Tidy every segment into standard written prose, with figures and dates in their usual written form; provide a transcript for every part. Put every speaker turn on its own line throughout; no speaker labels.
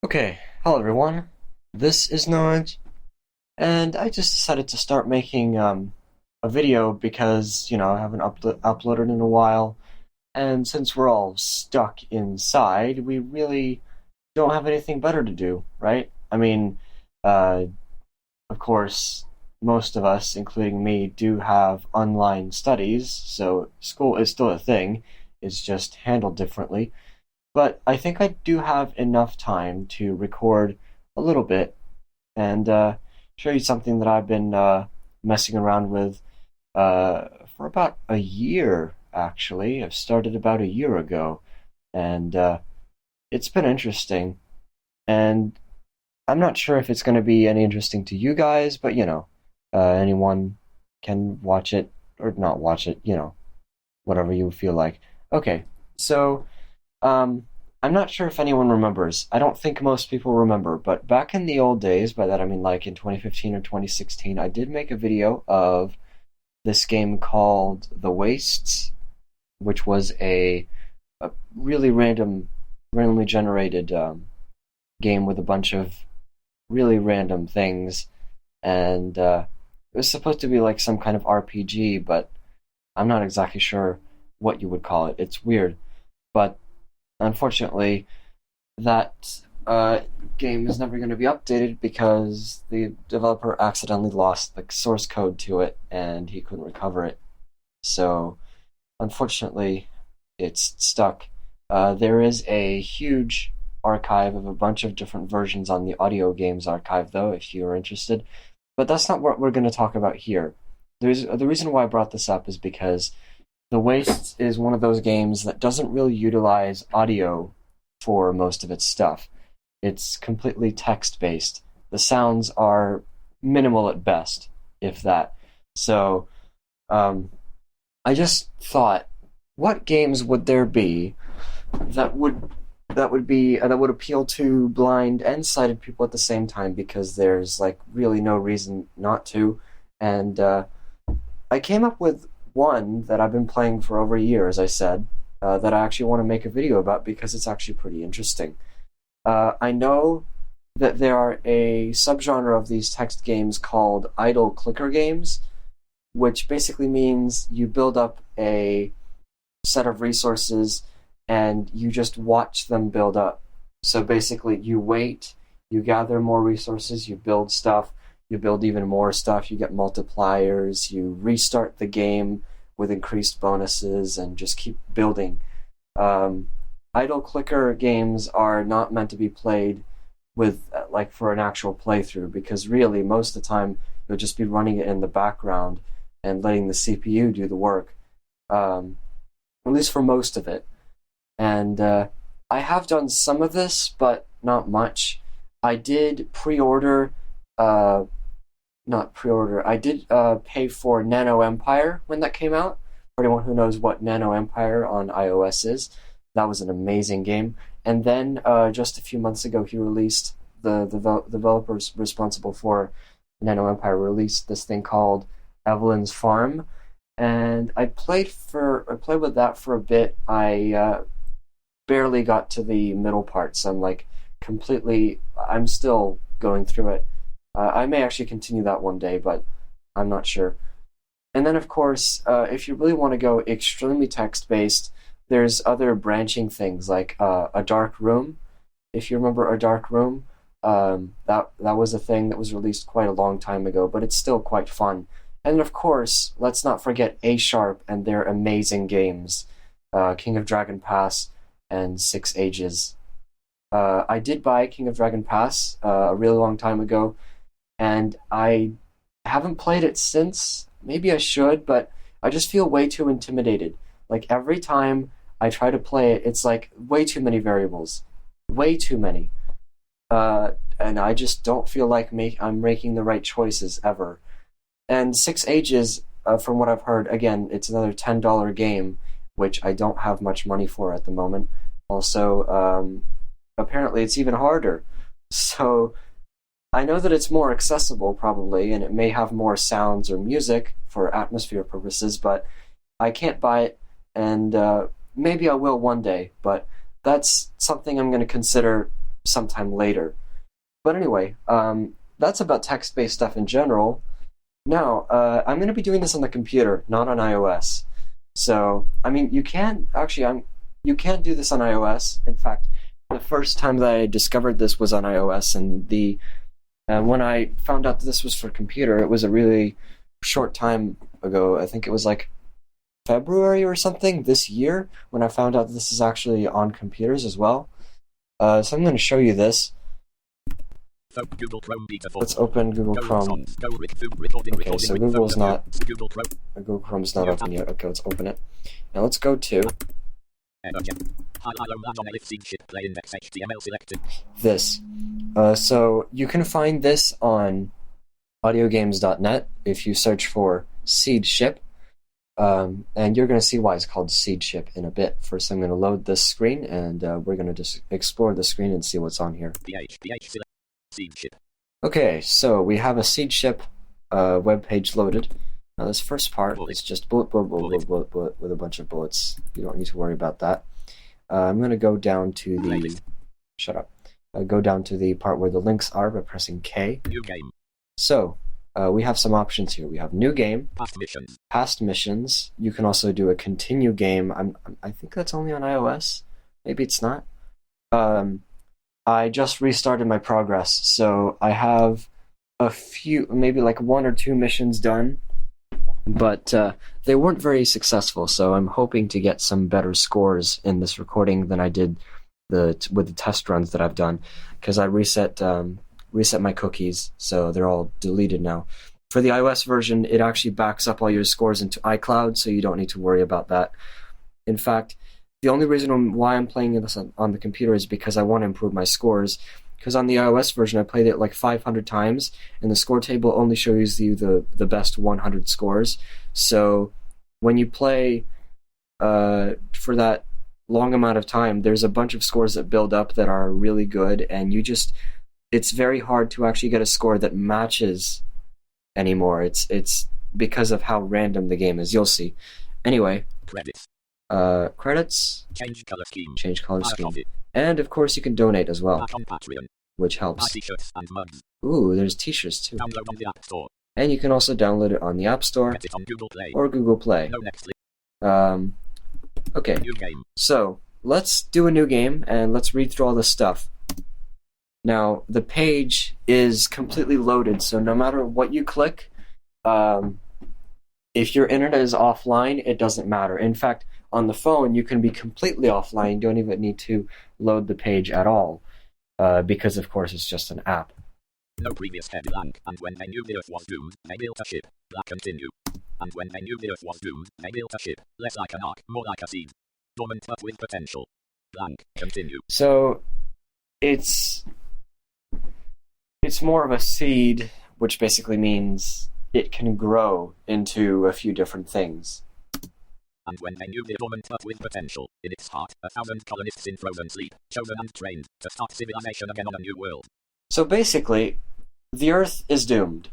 Okay, hello everyone. This is Noj, and I just decided to start making a video because I haven't uploaded in a while, and since we're all stuck inside, we really don't have anything better to do, right? I mean, uh, of course, most of us, including me, do have online studies, so school is still a thing. It's just handled differently. But I think I do have enough time to record a little bit and show you something that I've been messing around with for about a year, actually. I've started about a year ago, and it's been interesting. And I'm not sure if it's going to be any interesting to you guys, but anyone can watch it or not watch it, whatever you feel like. Okay, so. I'm not sure if anyone remembers. I don't think most people remember, but back in the old days, by that I mean like in 2015 or 2016, I did make a video of this game called The Wastes, which was a really randomly generated game with a bunch of really random things, and it was supposed to be like some kind of RPG, but I'm not exactly sure what you would call it. It's weird, but unfortunately, that game is never going to be updated because the developer accidentally lost the source code to it and he couldn't recover it. So, unfortunately, it's stuck. There is a huge archive of a bunch of different versions on the audio games archive, though, if you're interested. But that's not what we're going to talk about here. The reason why I brought this up is because The Wastes is one of those games that doesn't really utilize audio for most of its stuff. It's completely text based. The sounds are minimal at best, if that. So, um, I just thought, what games would there be that would appeal to blind and sighted people at the same time? Because there's like really no reason not to. And I came up with one that I've been playing for over a year, as I said, that I actually want to make a video about because it's actually pretty interesting. I know that there are a subgenre of these text games called idle clicker games, which basically means you build up a set of resources and you just watch them build up. So basically, you wait, you gather more resources, you build stuff, you build even more stuff, you get multipliers, you restart the game with increased bonuses, and just keep building. Idle clicker games are not meant to be played with like for an actual playthrough because really most of the time you'll just be running it in the background and letting the CPU do the work, at least for most of it. And I have done some of this, but not much. I did pre-order, not pre-order. I did pay for Nano Empire when that came out. For anyone who knows what Nano Empire on iOS is, that was an amazing game. And then just a few months ago, he released the developers responsible for Nano Empire released this thing called Evelyn's Farm, and I played with that for a bit. I barely got to the middle parts. I'm still going through it. I may actually continue that one day, but I'm not sure. And then, of course, if you really want to go extremely text-based, there's other branching things like A Dark Room. If you remember A Dark Room, that was a thing that was released quite a long time ago, but it's still quite fun. And of course, let's not forget A Sharp and their amazing games, King of Dragon Pass and Six Ages. I did buy King of Dragon Pass a really long time ago, and I haven't played it since. Maybe I should, but I just feel way too intimidated. Like every time I try to play it, it's like way too many variables. Way too many. And I just don't feel like I'm making the right choices ever. And Six Ages, from what I've heard, again, it's another $10 game, which I don't have much money for at the moment. Also, apparently it's even harder. So I know that it's more accessible, probably, and it may have more sounds or music for atmosphere purposes, but I can't buy it, and maybe I will one day, but that's something I'm going to consider sometime later. But anyway, that's about text-based stuff in general. Now, I'm going to be doing this on the computer, not on iOS. So, I mean, you can do this on iOS. In fact, the first time that I discovered this was on iOS, and when I found out that this was for computer, it was a really short time ago. I think it was like February or something this year when I found out that this is actually on computers as well. So I'm going to show you this. Let's open Google Chrome. Okay, so Google Chrome's not open yet. Okay, let's open it. Now let's go to this. So you can find this on audiogames.net if you search for Seedship. And you're going to see why it's called Seedship in a bit. First, I'm going to load this screen, and we're going to just explore the screen and see what's on here. Seedship. Okay, so we have a Seedship web page loaded. Now this first part is just bullet with a bunch of bullets. You don't need to worry about that. I'm going to go down to the... Shut up. Go down to the part where the links are by pressing K.
New game.
So, we have some options here. We have new game, past missions. You can also do a continue game. I think that's only on iOS. Maybe it's not. I just restarted my progress, so I have a few, maybe like 1 or 2 missions done, but they weren't very successful, so I'm hoping to get some better scores in this recording than I did with the test runs that I've done, because I reset my cookies, so they're all deleted now. For the iOS version, it actually backs up all your scores into iCloud, so you don't need to worry about that. In fact, the only reason why I'm playing this on the computer is because I want to improve my scores. Because on the iOS version, I played it like 500 times, and the score table only shows you the best 100 scores. So when you play for that long amount of time, there's a bunch of scores that build up that are really good, and it's very hard to actually get a score that matches anymore. It's because of how random the game is. You'll see. Anyway. Credits.
Change color scheme.
And of course you can donate as well, which helps.
T-shirts and mugs.
Ooh, there's t-shirts too.
Download on the App Store.
And you can also download it on the App Store
Get it on Google Play.
or Google Play.
No next link.
Okay.
New game.
So let's do a new game and let's read through all this stuff. Now the page is completely loaded, so no matter what you click, if your internet is offline, it doesn't matter. In fact, on the phone, you can be completely offline. You don't even need to load the page at all, because, of course, it's just an app.
No previous head blank, and when they knew the Earth was doomed, they built a ship. That continue. And when they knew the Earth was doomed, they built a ship. Less like an ark, more like a seed. Dormant but with potential. Blank, continue.
So, it's more of a seed, which basically means it can grow into a few different things.
And when they knew the dormant but with potential, in its heart, 1,000 colonists in frozen sleep, chosen and trained, to start civilization again on a new world.
So basically, the Earth is doomed.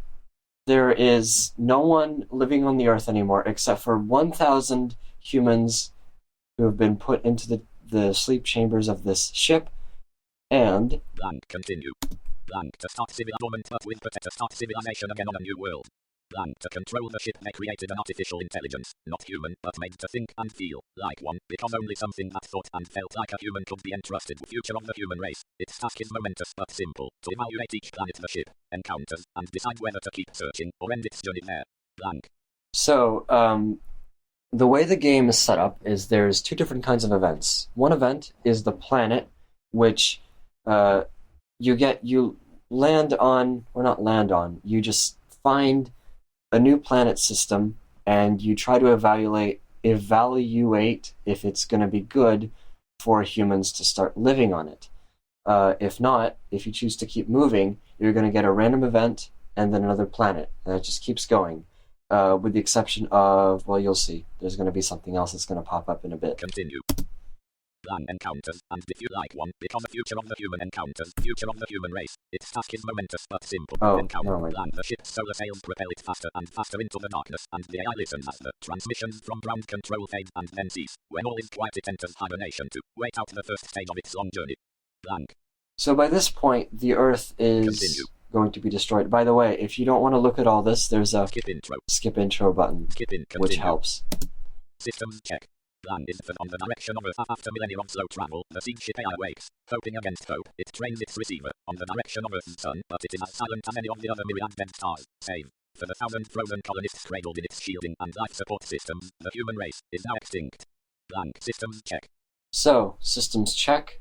There is no one living on the Earth anymore except for 1,000 humans who have been put into the sleep chambers of this ship, and...
Blank, continue. Blank, to start civilization again on a new world. Blank, to control the ship they created an artificial intelligence, not human, but made to think and feel like one, because only something that thought and felt like a human could be entrusted with the future of the human race. Its task is momentous but simple, to evaluate each planet the ship encounters, and decide whether to keep searching or end its journey there. Blank.
So, the way the game is set up is there's 2 different kinds of events. One event is the planet, which you land on, or not land on, you just find a new planet system, and you try to evaluate if it's going to be good for humans to start living on it. If not, if you choose to keep moving, you're going to get a random event and then another planet, and it just keeps going. With the exception of, well, you'll see. There's going to be something else that's going to pop up in a bit.
Continue. Plan encounters, and if you like one, become the future of the human encounters, future of the human race. Its task is momentous but simple. Encounter, plan the ship's solar sails propel it faster and faster into the darkness, and the AI listens as the transmissions from ground control fade and then cease. When all is quiet, it enters hibernation to wait out the first stage of its long journey. Blank.
So by this point, the Earth is
Continue.
going to be destroyed. By the way, if you don't want to look at all this, there's a
Skip intro
button,
Skip in.
which
Continue.
helps.
Systems check. Land is on the direction of Earth after millennia of slow travel. The Seedship AI wakes. Hoping against hope, it trains its receiver on the direction of Earth's sun, but it is as silent as any of the other myriad dead stars. Save for the 1,000 frozen colonists cradled in its shielding and life support systems, the human race is now extinct. Blank. Systems check.
So, systems check.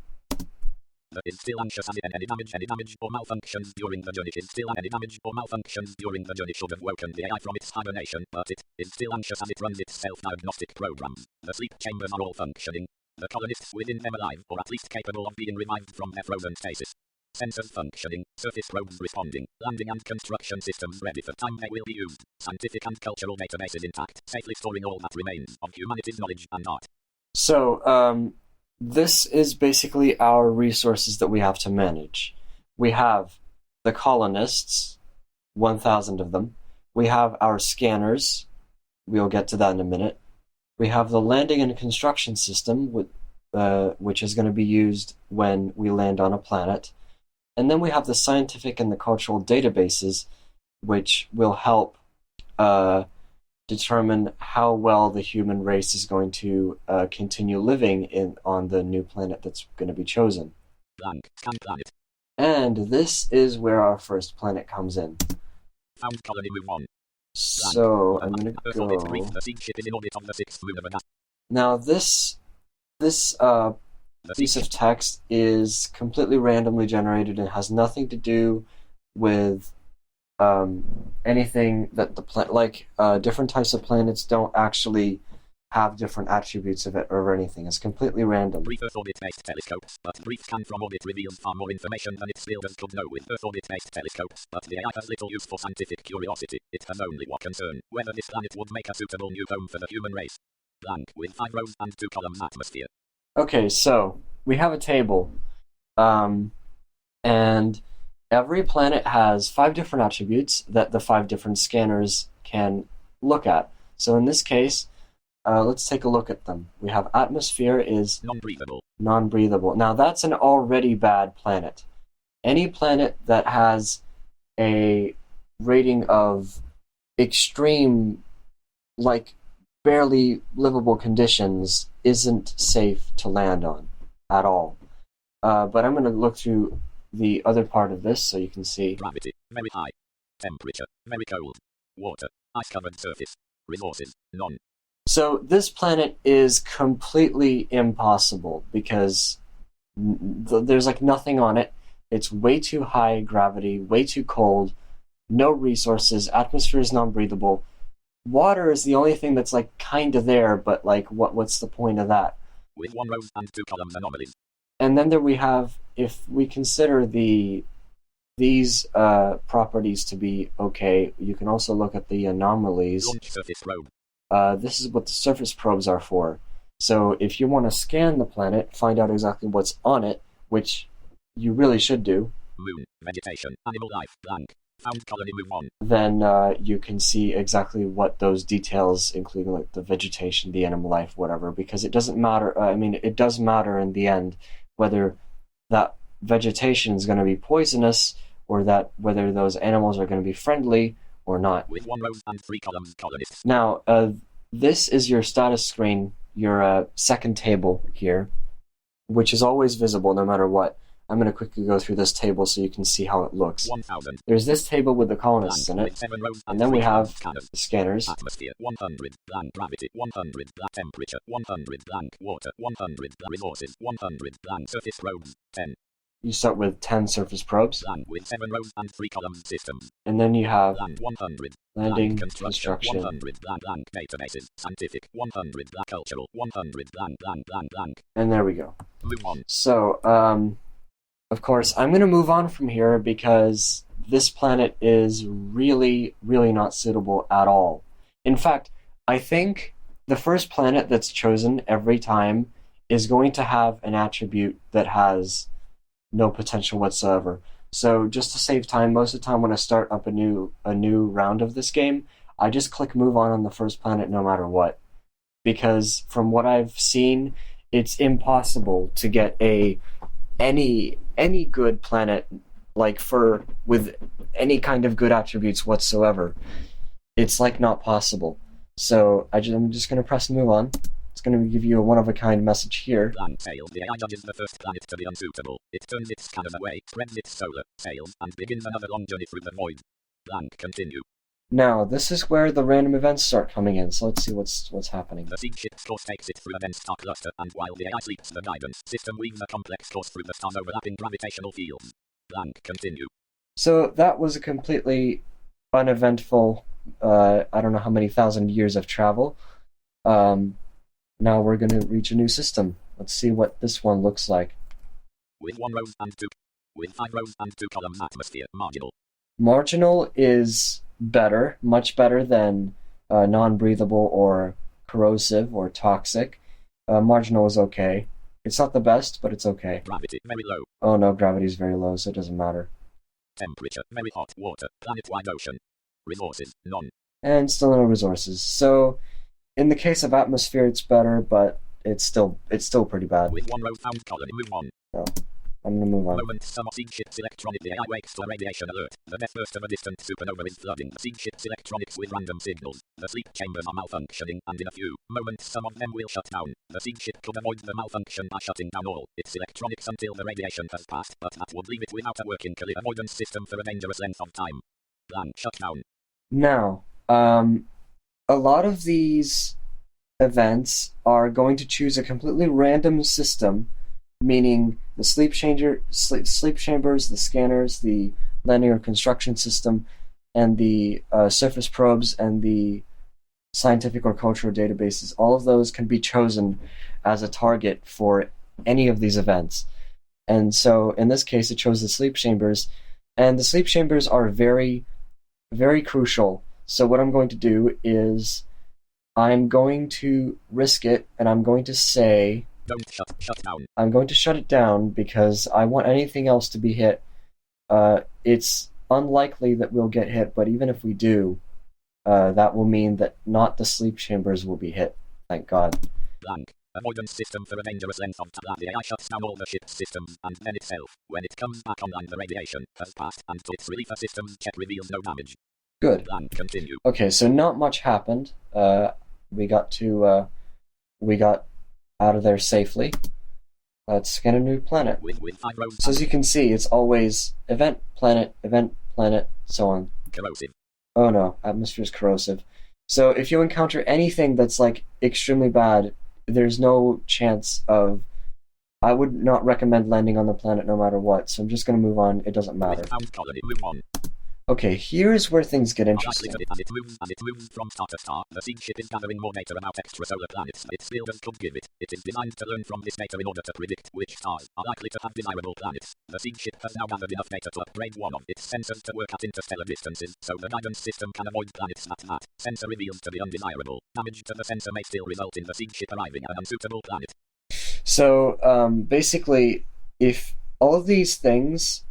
Is still anxious as in any damage or malfunctions during the journey. Is still any damage or malfunctions during the journey should have woken the AI from its hibernation, but it is still anxious as it runs its self-diagnostic programs. The sleep chambers are all functioning. The colonists within them alive, or at least capable of being revived from their frozen stasis. Sensors functioning, surface probes responding, landing and construction systems ready for time they will be used. Scientific and cultural databases intact, safely storing all that remains of humanity's knowledge and art.
So, this is basically our resources that we have to manage. We have the colonists, 1,000 of them. We have our scanners. We'll get to that in a minute. We have the landing and construction system, which is going to be used when we land on a planet. And then we have the scientific and the cultural databases, which will help determine how well the human race is going to continue living on the new planet that's going to be chosen.
Blank. Scan planet.
And this is where our first planet comes in.
Found colony move on.
So I'm going to go.
The Seedship is in orbit of the 6th moon of
Now this piece of text is completely randomly generated and has nothing to do with anything that different types of planets don't actually have different attributes of it or anything. It's completely random.
Brief Earth orbit-based telescopes, but brief scan from orbit reveals far more information than its builders could know with Earth orbit-based telescopes, but the AI has little use for scientific curiosity. It has only one concern, whether this planet would make a suitable new home for the human race. Blank, with 5 rows and 2 columns atmosphere.
Okay, so we have a table, and every planet has 5 different attributes that the 5 different scanners can look at. So in this case, let's take a look at them. We have atmosphere is non-breathable. Now that's an already bad planet. Any planet that has a rating of extreme, like barely livable conditions isn't safe to land on at all. But I'm going to look through the other part of this so you can see.
Gravity, very high. Temperature, very cold. Water, ice-covered surface. Resources, none.
So this planet is completely impossible because there's like nothing on it. It's way too high gravity, way too cold, no resources, atmosphere is non-breathable. Water is the only thing that's like kind of there, but like what's the point of that?
With 1 row and 2 columns anomalies.
And then there we have, if we consider these properties to be okay, you can also look at the anomalies.
Launch surface probe.
This is what the surface probes are for. So if you want to scan the planet, find out exactly what's on it, which you really should do.
Moon, vegetation, animal life, blank. Found colony move on.
Then you can see exactly what those details, including like the vegetation, the animal life, whatever, because it doesn't matter. It does matter in the end whether that vegetation is going to be poisonous or that whether those animals are going to be friendly or not.
With 1 row and 3 columns colonists.
Now, this is your status screen, your second table here, which is always visible no matter what. I'm going to quickly go through this table so you can see how it looks.
1,000.
There's this table with the colonists in it, and then we have the scanners.
Atmosphere, 100, blank gravity, 100, blank temperature, 100, blank water, 100, blank resources, 100, blank surface probes, 10.
You start with 10 surface probes.
Land with 7 rows and 3 columns systems.
And then you have
Land 100.
landing,
Construction.
construction.
100 blank databases. Scientific. 100 blank cultural. 100 blank.
And there we go.
Move on.
So, of course, I'm going to move on from here because this planet is really, really not suitable at all. In fact, I think the first planet that's chosen every time is going to have an attribute that has no potential whatsoever. So just to save time, most of the time when I start up a new round of this game, I just click move on the first planet no matter what. Because from what I've seen, it's impossible to get any any good planet, like with any kind of good attributes whatsoever, it's like not possible. So I'm just going to press move on. It's going to give you a one-of-a-kind message here.
Plan failed. The AI judges the first planet to be unsuitable. It turns its scanners away, spreads its solar sails, and begins another long journey through the void. Blank. Continue.
Now, this is where the random events start coming in, so let's see what's happening.
The Seedship's course takes it through a dense star cluster, and while the AI sleeps, the guidance system weaves a complex course through the star's overlapping gravitational fields. Blank. Continue.
So that was a completely uneventful, I don't know how many thousand years of travel. Now we're going to reach a new system. Let's see what this one looks like.
With 5 rows and 2 columns atmosphere, marginal.
Marginal is better, much better than non-breathable or corrosive or toxic. Marginal is okay. It's not the best, but it's okay.
Gravity, very low.
Oh no, gravity is very low, so it doesn't matter.
Temperature, very hot. Water, planet-wide ocean. Resources, none.
And still no resources. So, in the case of atmosphere, it's better, but it's still pretty bad.
With 1 row found colony, move on.
So, I'm gonna move on.
Moment, some of Seedship's electronic. The AI wakes to a radiation alert. The death burst of a distant supernova is flooding Seedship's electronics with random signals. The sleep chambers are malfunctioning, and in a few moments some of them will shut down. The Seedship could avoid the malfunction by shutting down all its electronics until the radiation has passed, but that would leave it without a working collision avoidance system for a dangerous length of time. Plan shut down.
Now, a lot of these events are going to choose a completely random system, meaning the sleep chambers, the scanners, the linear construction system, and the surface probes and the scientific or cultural databases. All of those can be chosen as a target for any of these events. And so in this case, it chose the sleep chambers, and the sleep chambers are very, very crucial. So what I'm going to do is I'm going to risk it, and I'm going to say
Don't shut down.
I'm going to shut it down because I want anything else to be hit. It's unlikely that we'll get hit, but even if we do, that will mean that not the sleep chambers will be hit. Thank God.
Blank. Avoidance system for a dangerous length of time. The AI shuts down all the ship's systems, and then itself. When it comes back online, the radiation has passed, and to its relief, a systems check reveals no damage.
Good.
Blank. Continue.
Okay, so not much happened. We got out of there safely. Let's scan a new planet.
With 5 rows.
So as you can see, it's always event, planet, so on.
Corrosive.
Oh no, atmosphere is corrosive. So if you encounter anything that's like extremely bad, there's no chance of... I would not recommend landing on the planet no matter what, so I'm just going to move on. It doesn't matter.
Found colony. Move on.
Okay, here's where things get interesting.
As it moves from star to star, the Seedship is gathering more data about extrasolar planets its builders could give it. It is designed to learn from this data in order to predict which stars are likely to have desirable planets. The Seedship has now gathered enough data to upgrade one of its sensors to work at interstellar distances, so the guidance system can avoid planets that sensor reveals to be undesirable. Damage to the sensor may still result in the Seedship arriving at an unsuitable planet.
So, basically, if all of these things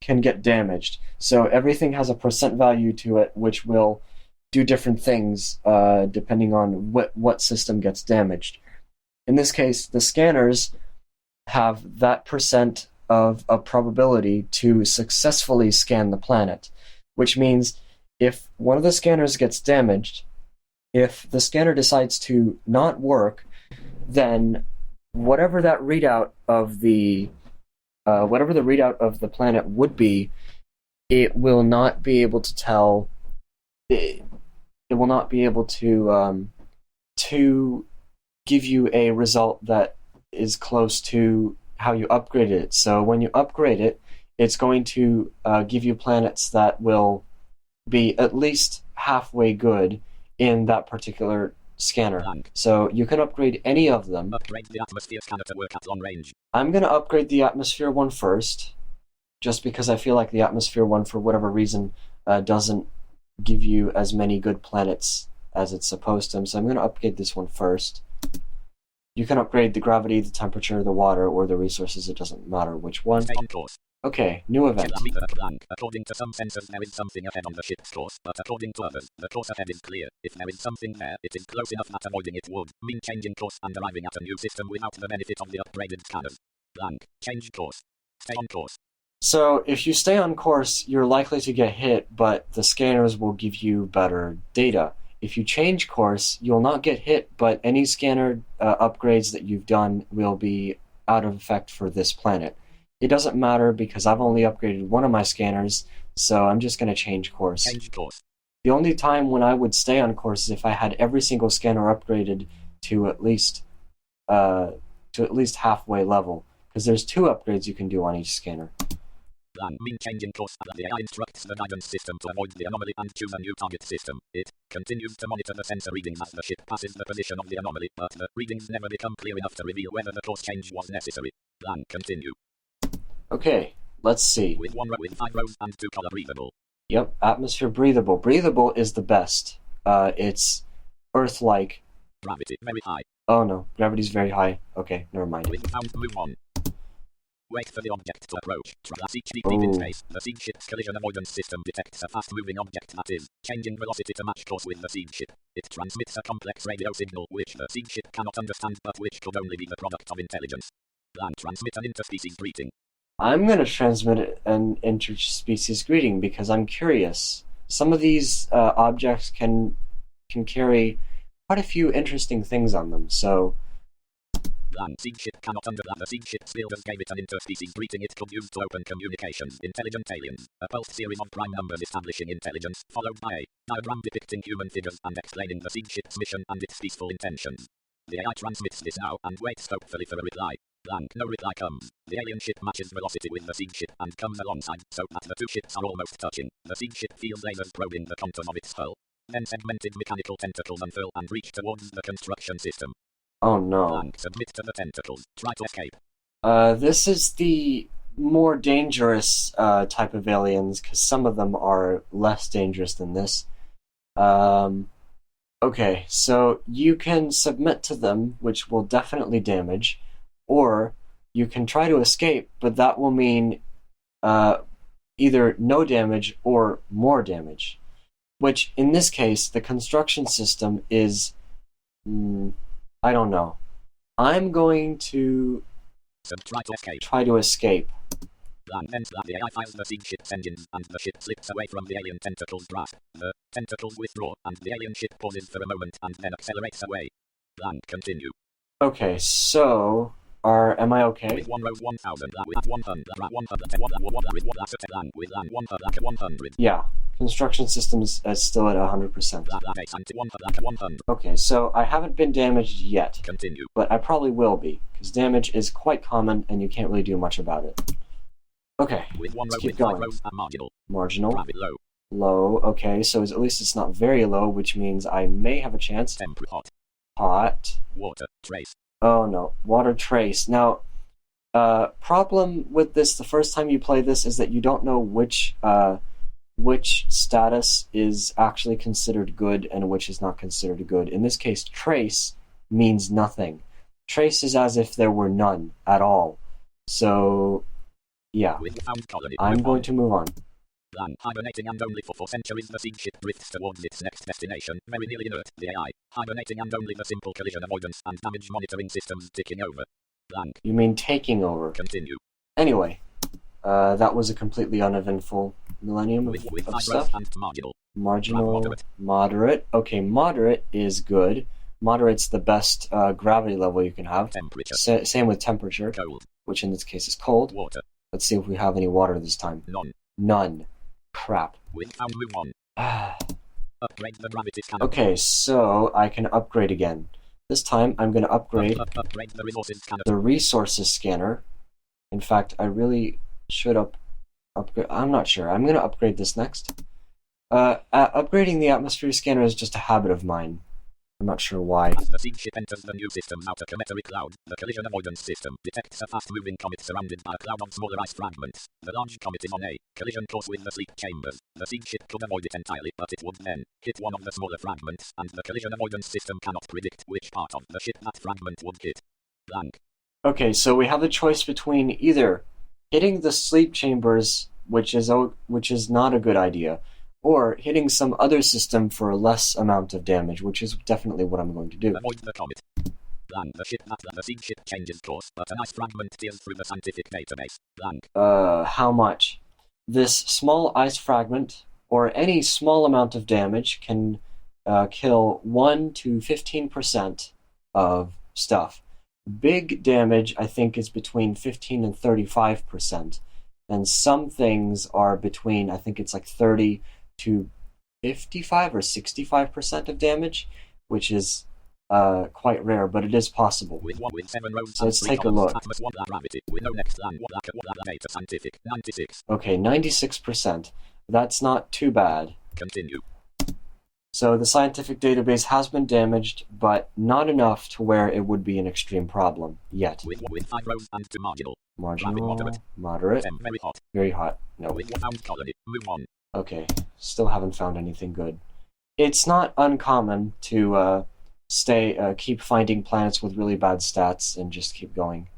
can get damaged, so everything has a percent value to it, which will do different things depending on what system gets damaged. In this case, the scanners have that percent of a probability to successfully scan the planet, which means if one of the scanners gets damaged, if the scanner decides to not work, then whatever that readout of the planet would be, it will not be able to tell. It will not be able to give you a result that is close to how you upgraded it. So when you upgrade it, it's going to give you planets that will be at least halfway good in that particular scanner.
Blank.
So you can upgrade any of them.
Upgrade the atmosphere scanner to work at long range.
I'm going to upgrade the atmosphere one first, just because I feel like the atmosphere one, for whatever reason, doesn't give you as many good planets as it's supposed to. So I'm going to upgrade this one first. You can upgrade the gravity, the temperature, the water, or the resources. It doesn't matter which one.
Stay on course.
Okay, new event.
Blank. According to some sensors, there is something ahead on the ship's course, but according to others, the course ahead is clear. If there is something there, it is close enough that avoiding it would mean changing course and arriving at a new system without the benefit of the upgraded scanners. Blank. Change course. Stay on course.
So if you stay on course, you're likely to get hit, but the scanners will give you better data. If you change course, you'll not get hit, but any scanner upgrades that you've done will be out of effect for this planet. It doesn't matter because I've only upgraded one of my scanners, so I'm just going to change course.
Change course.
The only time when I would stay on course is if I had every single scanner upgraded to at least halfway level, because there's 2 upgrades you can do on each scanner.
Plan. Mean changing course. The AI instructs the guidance system to avoid the anomaly and choose a new target system. It continues to monitor the sensor readings as the ship passes the position of the anomaly, but the readings never become clear enough to reveal whether the course change was necessary. Plan. Continue.
Okay, let's see.
With 5 rows and 2 color breathable.
Yep, atmosphere breathable. Breathable is the best. It's Earth-like.
Gravity very high.
Oh no, gravity's very high. Okay, never mind.
With found, move on. Wait for the object to approach. Seek deep in space. The Seedship's collision avoidance system detects a fast-moving object that is changing velocity to match course with the Seedship. It transmits a complex radio signal which the Seedship cannot understand, but which could only be the product of intelligence. Plan. Transmit an interspecies greeting. I'm going to transmit an interspecies greeting because I'm curious. Some of these objects can carry quite a few interesting things on them, so... Plan. Seedship cannot understand. The Seedship's builders gave it an interspecies greeting it could use to open communications. Intelligent aliens. A pulsed series of prime numbers establishing intelligence, followed by a diagram depicting human figures and explaining the Seedship's mission and its peaceful intentions. The AI transmits this now and waits hopefully for a reply. Blank. No reply comes. The alien ship matches velocity with the Seedship and comes alongside so that the 2 ships are almost touching. The Seedship feels lasers probing the contours of its hull. Then segmented mechanical tentacles unfurl and reach towards the construction system.
Oh no.
Blank. Submit to the tentacles. Try to escape.
This is the more dangerous type of aliens, because some of them are less dangerous than this. Okay, so you can submit to them, which will definitely damage, or you can try to escape, but that will mean either no damage or more damage. Which, in this case, the construction system is... I don't know. I'm going to try to escape.
Then the AI files the Seedship's engines, and the ship slips away from the alien tentacles' grasp. The tentacles withdraw, and the alien ship pauses for a moment and then accelerates away. Continue.
Okay, so... am I okay?
With 1 row 1000, with 100, with 100.
Yeah, construction systems is still at 100%. Okay, so I haven't been damaged yet.
Continue.
But I probably will be, because damage is quite common and you can't really do much about it. Okay,
with 1 row,
keep going.
Rows marginal.
Marginal.
Low.
Low, okay, so at least it's not very low, which means I may have a chance.
Hot.
Hot.
Water, trace.
Oh no, water trace. Now, problem with this the first time you play this is that you don't know which status is actually considered good and which is not considered good. In this case, trace means nothing. Trace is as if there were none at all. So, yeah, I'm going to move on.
Hibernating and only for 4 centuries the Seedship drifts towards its next destination, very nearly inert, the AI. Hibernating and only the simple collision avoidance and damage monitoring systems ticking over.
You mean taking over?
Continue.
Anyway, that was a completely uneventful millennium of stuff.
And
Marginal, moderate. Okay, moderate is good. Moderate's the best gravity level you can have.
Temperature.
Same with temperature,
Cold.
Which in this case is cold.
Water.
Let's see if we have any water this time. None. Crap.
With found, move on. Upgrade the gravity scanner.
Okay, so I can upgrade again. This time I'm going to upgrade the resources scanner. In fact, I really should upgrade. I'm not sure. I'm going to upgrade this next. Upgrading the atmosphere scanner is just a habit of mine. I'm not sure why.
As the Seedship enters the new system out of cometary cloud, the collision avoidance system detects a fast-moving comet surrounded by a cloud of smaller ice fragments. The large comet is on a collision course with the sleep chambers. The Seedship could avoid it entirely, but it would then hit one of the smaller fragments, and the collision avoidance system cannot predict which part of the ship that fragment would hit. Okay, so we have a choice between either hitting the sleep chambers, which is not a good idea, or hitting some other system for a less amount of damage, which is definitely what I'm going to do. Avoid the comet. Blank. The ship that the Seedship changes course, but an ice fragment tears through the scientific database. Blank.
How much? This small ice fragment, or any small amount of damage, can kill 1 to 15% of stuff. Big damage, I think, is between 15 and 35%. And some things are between, I think it's like 30 to 55 or 65% of damage, which is quite rare, but it is possible.
With 7 rows
So let's take a look.
With no next land, data scientific, 96.
Okay, 96%. That's not too bad.
Continue.
So the scientific database has been damaged, but not enough to where it would be an extreme problem yet.
With 5 rows and 2 marginal.
Marginal, moderate,
Very hot.
very hot. No.
With 1 found colony. Move on.
Okay, still haven't found anything good. It's not uncommon to keep finding planets with really bad stats and just keep going.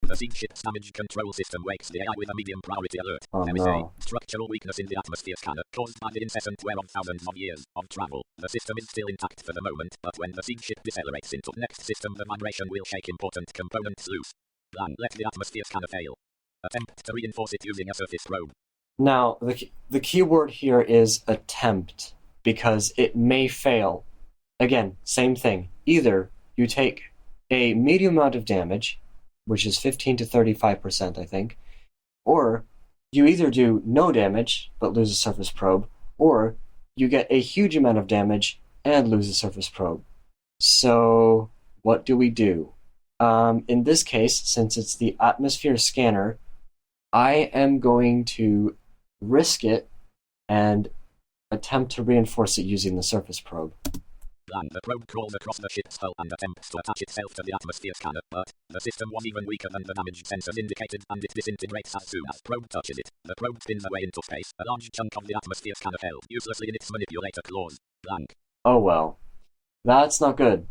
The Seedship's damage control system wakes the AI with a medium priority alert.
Oh
There is
no.
a structural weakness in the atmosphere scanner caused by the incessant wear of thousands of years of travel. The system is still intact for the moment, but when the Seedship decelerates into the next system, the vibration will shake important components loose. Plan. Let the atmosphere scanner fail. Attempt to reinforce it using a surface probe.
Now, the key word here is attempt, because it may fail. Again, same thing. Either you take a medium amount of damage, which is 15 to 35%, I think, or you either do no damage but lose a surface probe, or you get a huge amount of damage and lose a surface probe. So, what do we do? In this case, since it's the atmosphere scanner, I am going to risk it and attempt to reinforce it using the surface probe.
The probe crawls across the ship's hull and attempts to attach itself to the atmosphere scanner, but the system was even weaker than the damage sensors indicated, and it disintegrates as soon as probe touches it. The probe spins away into space. A large chunk of the atmosphere scanner held uselessly in its manipulator claws. Blank.
Oh well. That's not good.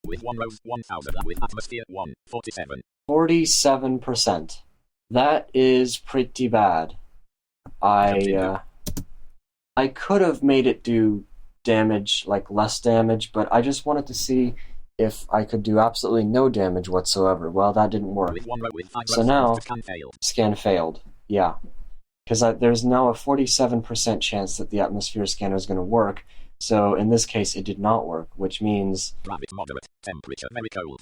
With 1 rows, 1000, and with atmosphere 1, 47.
47%. That is pretty bad. I could have made it do damage, like less damage, but I just wanted to see if I could do absolutely no damage whatsoever. Well, that didn't work. So now, scan failed. Yeah. Because there's now a 47% chance that the atmosphere scanner is going to work. So in this case, it did not work, which means
moderate, temperature very cold.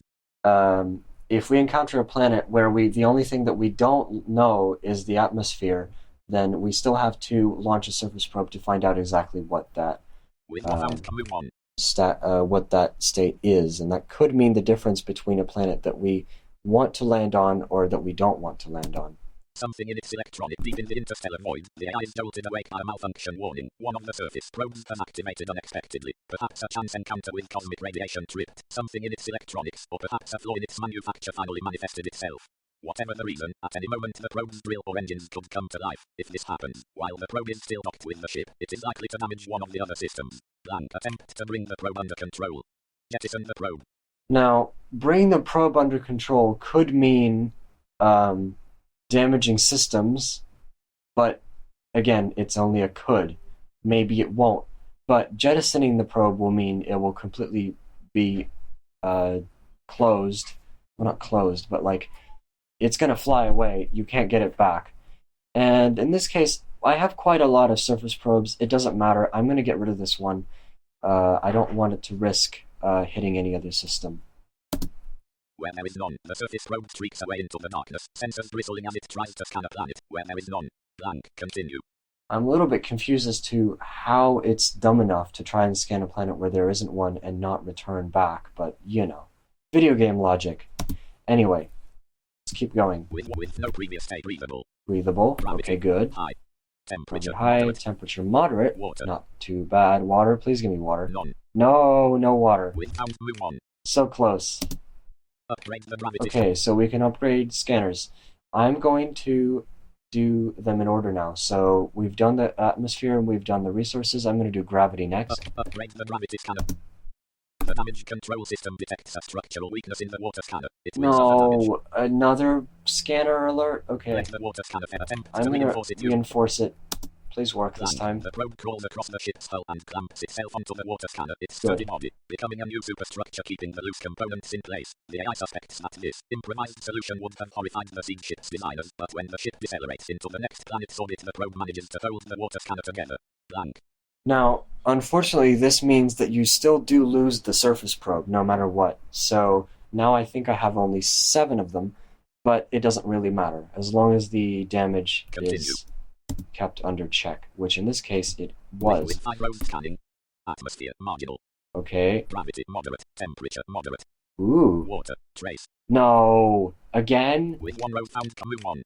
If we encounter a planet where the only thing that we don't know is the atmosphere, then we still have to launch a surface probe to find out exactly what that what that state is, and that could mean the difference between a planet that we want to land on or that we don't want to land on.
Something in its electronic deep in the interstellar void. The AI is jolted awake by a malfunction warning. One of the surface probes has activated unexpectedly. Perhaps a chance encounter with cosmic radiation tripped something in its electronics, or perhaps a flaw in its manufacture finally manifested itself. Whatever the reason, at any moment the probe's drill or engines could come to life. If this happens, while the probe is still docked with the ship, it is likely to damage one of the other systems. Blank. Attempt to bring the probe under control. Jettison the probe.
Now, bring the probe under control could mean damaging systems, but again, it's only a could. Maybe it won't. But jettisoning the probe will mean it will completely be closed. Well, not closed, but like it's going to fly away. You can't get it back. And in this case, I have quite a lot of surface probes. It doesn't matter. I'm going to get rid of this one. I don't want it to risk hitting any other system.
Where there is none, the surface probe streaks away into the darkness, sensors bristling as it tries to scan a planet. Where there is none. Blank. Continue.
I'm a little bit confused as to how it's dumb enough to try and scan a planet where there isn't one and not return back, but you know. Video game logic. Anyway, let's keep going.
With no previous state breathable.
Breathable. Okay, good.
High. Temperature
high.
moderate.
Temperature moderate.
Water.
Not too bad. Water. Please give me water.
None.
No, no water.
With count, move on.
So close.
Upgrade the gravity.
Okay, so we can upgrade scanners. I'm going to do them in order now. So we've done the atmosphere and we've done the resources. I'm going to do gravity next.
Upgrade the gravity scanner. The damage control system detects a structural weakness in the water scanner. It will suffer damage. Another
scanner alert? Okay.
Let the water scanner attempt
I'm
to
going
reinforce
to reinforce it. Please work this time.
The probe crawls across the ship's hull and clamps itself onto the water scanner, its
Good.
sturdy body, becoming a new superstructure keeping the loose components in place. The AI suspects that this improvised solution would have horrified the Seedship's designers, but when the ship decelerates into the next planet's orbit, the probe manages to hold the water scanner together. Blank.
Now, unfortunately, this means that you still do lose the surface probe, no matter what. So now I think I have only 7 of them, but it doesn't really matter, as long as the damage is kept under check, which in this case it was.
With 5 rows scanning. Atmosphere marginal.
Okay.
Gravity moderate. Temperature moderate.
Ooh.
Water trace.
No. Again?
With 1 row found, move on.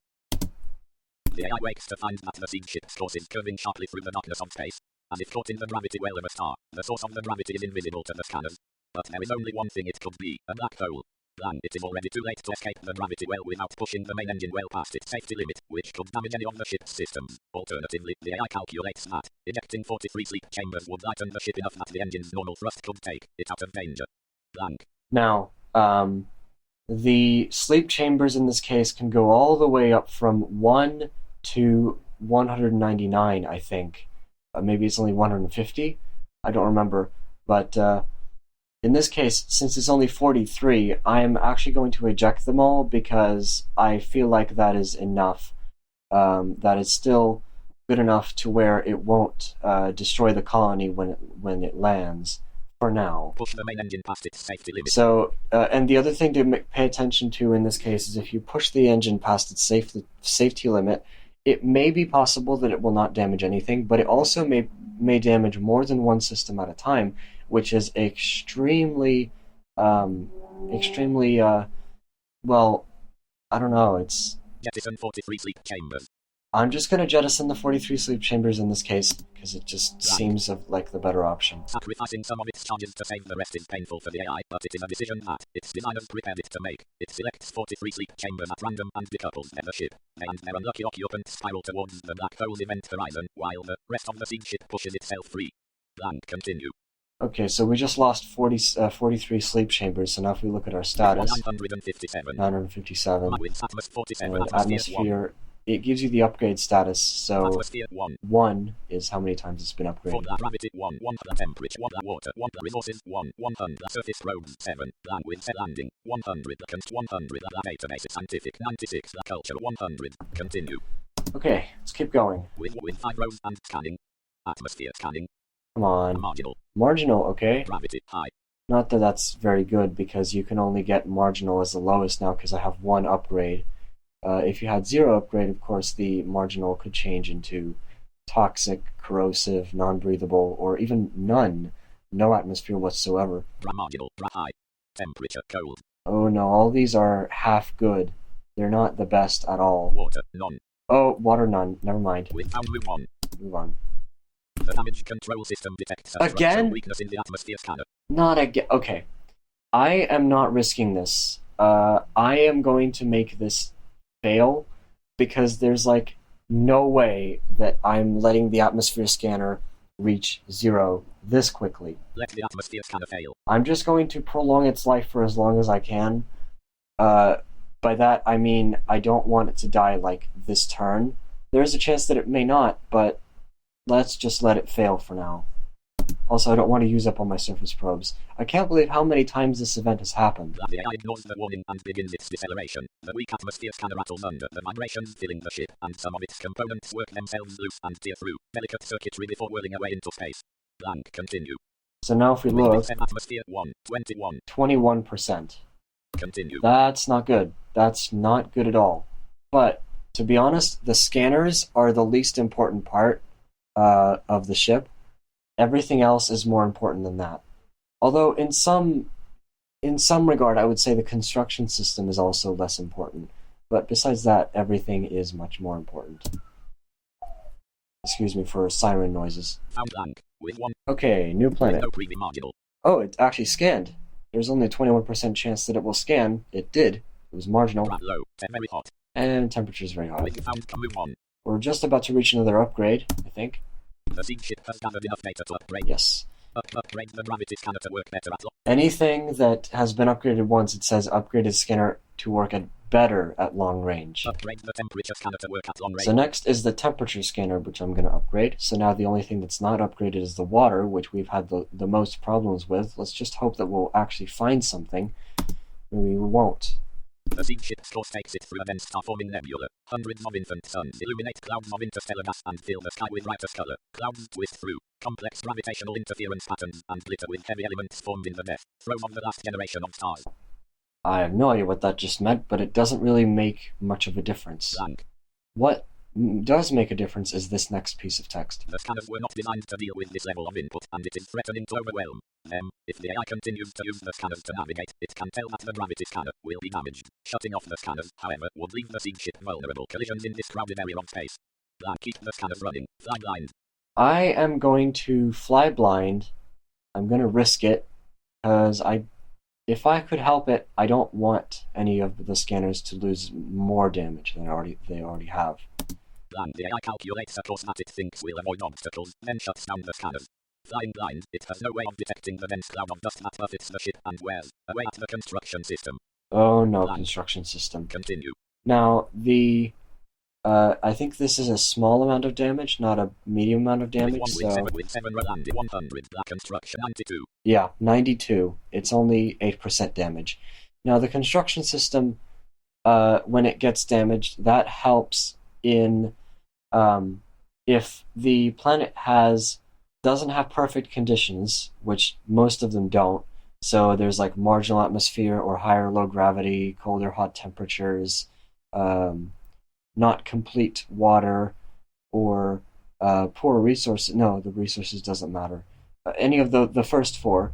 The AI wakes to find that the Seedship's course is curving sharply through the darkness of space, as if caught in the gravity well of a star. The source of the gravity is invisible to the scanners, but there is only one thing it could be: a black hole. Blank. It is already too late to escape the gravity well without pushing the main engine well past its safety limit, which could damage any of the ship's systems. Alternatively, the AI calculates that ejecting 43 sleep chambers would lighten the ship enough that the engine's normal thrust could take it out of danger. Blank.
Now, the sleep chambers in this case can go all the way up from 1 to 199, I think. Maybe it's only 150? I don't remember. But in this case, since it's only 43, I'm actually going to eject them all because I feel like that is enough. That is still good enough to where it won't destroy the colony when it lands. For now.
Push the main engine past its safety limit.
So, and the other thing to pay attention to in this case is if you push the engine past its safety limit, it may be possible that it will not damage anything, but it also may damage more than one system at a time, which is extremely, well, I don't know, it's...
Jettison 43 sleep chambers.
I'm just going to jettison the 43 sleep chambers in this case, because it just seems like the better option.
Sacrificing some of its charges to save the rest is painful for the AI, but it is a decision that its designers prepared it to make. It selects 43 sleep chambers at random and decouples the ship. They and their unlucky occupants spiral towards the black hole's event horizon, while the rest of the Seedship pushes itself free. Blank. Continue.
Okay, so we just lost 43 sleep chambers, so now if we look at our status...
957.
957.
Atmosphere
atmosphere... It gives you the upgrade status, so
atmosphere
1 is how many times it's been upgraded.
Gravity 1, 1 temperature, 1 water, 1 resources, 1, 100 surface roads, 7, land with set landing, 100 const 100 database scientific, 96 culture, 100, continue.
Okay, let's keep going.
With 5 rows and scanning, atmosphere scanning.
Come on. Marginal, okay.
Gravity high.
Not that that's very good, because you can only get marginal as the lowest now, because I have 1 upgrade. If you had 0 upgrade, of course, the marginal could change into toxic, corrosive, non-breathable, or even none. No atmosphere whatsoever.
Marginal, high. Temperature, cold.
Oh no, all these are half good. They're not the best at all.
Water, none.
Oh, water, none. Never mind.
Move on.
Move on.
The damage control system detects a
again?
Weakness in the atmosphere scanner.
Not again. Okay. I am not risking this. I am going to make this fail, because there's like no way that I'm letting the atmosphere scanner reach 0 this quickly.
Let the atmosphere scanner fail.
I'm just going to prolong its life for as long as I can. By that I mean I don't want it to die like this turn. There's a chance that it may not, but let's just let it fail for now. Also, I don't want to use up all my surface probes. I can't believe how many times this event has happened.
The AI ignores the warning and begins its deceleration. The weak atmosphere scanner rattles under the vibrations filling the ship, and some of its components work themselves loose and tear through delicate circuitry before whirling away into space. Blank. Continue.
So now if we look...
Atmosphere 1, 21.
21%.
Continue.
That's not good. That's not good at all. But, to be honest, the scanners are the least important part of the ship. Everything else is more important than that. Although in some regard, I would say the construction system is also less important. But besides that, everything is much more important. Excuse me for siren noises.
Found blank with 1.
Okay, new planet.
No preview marginal.
Oh, it actually scanned. There's only a 21% chance that it will scan. It did. It was marginal.
Low, very hot.
And temperature's very high.
Found, move on.
We're just about to reach another upgrade, I think.
The Seedship has gathered enough data to upgrade.
Yes.
Upgrade the gravity scanner to work better at
anything that has been upgraded once, it says upgraded scanner to work at better at long range.
Upgrade the temperature scanner to work at long range.
So next is the temperature scanner, which I'm going to upgrade. So now the only thing that's not upgraded is the water, which we've had the most problems with. Let's just hope that we'll actually find something. Maybe we won't.
The Seedship's course takes it through a dense star-forming nebula. Hundreds of infant suns illuminate clouds of interstellar gas and fill the sky with brightest color. Clouds twist through complex gravitational interference patterns and glitter with heavy elements formed in the death throes of the last generation of stars.
I have no idea what that just meant, but it doesn't really make much of a difference.
Blank.
What does make a difference is this next piece of text.
The scanners were not designed to deal with this level of input, and it is threatening to overwhelm them. If the AI continues to use the scanners to navigate, it can tell that the gravity scanner will be damaged. Shutting off the scanners, however, would leave the Seedship vulnerable collisions in this crowded area of space. Blank. Keep the scanners running. Fly blind.
I am going to fly blind. I'm going to risk it, because if I could help it, I don't want any of the scanners to lose more damage than they already have.
The AI calculates a course that it thinks will avoid obstacles, then shuts down the scanners. Flying blind, it has no way of detecting the dense cloud of dust that buffets the ship and wears away at the construction system.
Oh no,
Blank.
construction system.
Continue.
Now, I think this is a small amount of damage, not a medium amount of damage,
with 7 Rolandi 100, black construction 92.
Yeah, 92. It's only 8% damage. Now, the construction system, when it gets damaged, that helps in if the planet doesn't have perfect conditions, which most of them don't. So there's like marginal atmosphere or higher low gravity, colder hot temperatures, not complete water, or poor resources. No, the resources doesn't matter. Any of the first four,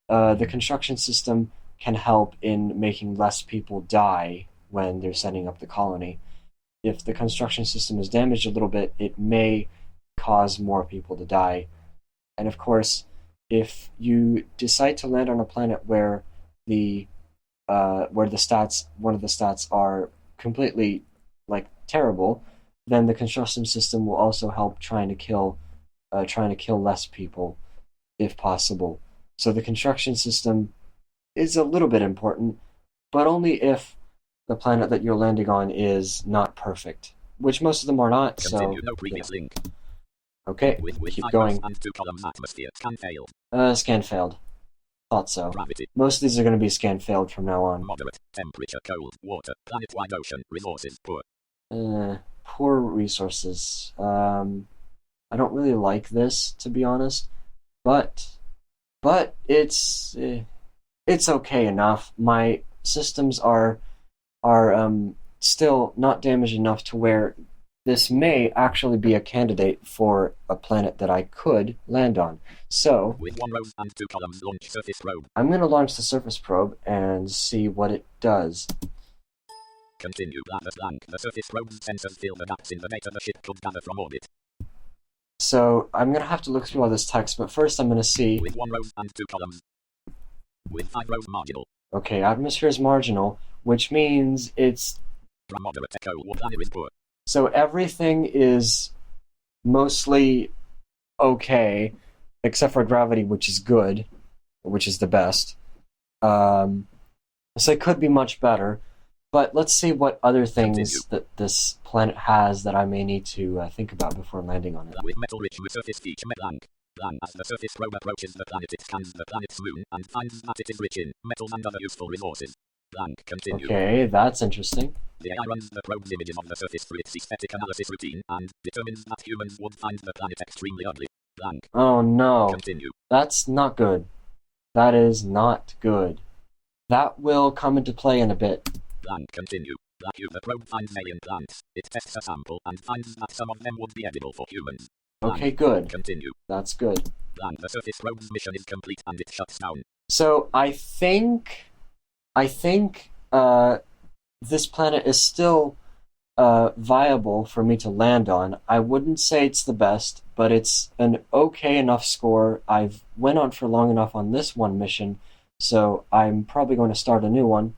the construction system can help in making less people die when they're setting up the colony. If the construction system is damaged a little bit, it may cause more people to die. And of course, if you decide to land on a planet where one of the stats are completely terrible, then the construction system will also help trying to kill less people if possible. So the construction system is a little bit important, but only if the planet that you're landing on is not perfect, which most of them are not.
Continue.
So
No previous link.
Okay,
With
keep
5
going.
rows and 2 columns, atmosphere scan failed.
Scan failed. Thought so.
Gravity
Most of these are going to be scan failed from now on.
moderate. Temperature cold. Water planet-wide ocean. Resources poor.
Poor resources. I don't really like this, to be honest, but it's okay enough. My systems are still not damaged enough to where this may actually be a candidate for a planet that I could land on. So,
With 1 row and 2 columns, launch surface probe.
I'm going to launch the surface probe and see what it does.
Continue. Blank. The surface probe's sensors fill the gaps in the data the ship could gather from orbit.
So, I'm going to have to look through all this text, but first I'm going to see...
With 1 row and 2 columns. With 5 rows marginal.
Okay, atmosphere is marginal, which means it's...
Moderate echo. Planet is poor.
So everything is mostly okay, except for gravity, which is good, which is the best. So it could be much better, but let's see what other things that this planet has that I may need to think about before landing on it.
With metal-rich surface feature blank. As the surface probe approaches the planet, it scans the planet's moon and finds that it is rich in metals and other useful resources. Continue.
Okay, that's interesting.
The AI runs the probe's images of the surface through its aesthetic analysis routine and determines that humans would find the planet extremely ugly.
Oh no.
Continue.
That's not good. That is not good. That will come into play in a bit.
Continue. The probe finds alien plants. It tests a sample and finds that some of them would be edible for humans.
Okay, good.
Continue.
That's good.
The surface probe's mission is complete and it shuts down.
So I think this planet is still viable for me to land on. I wouldn't say it's the best, but it's an okay enough score. I've went on for long enough on this one mission, so I'm probably going to start a new one.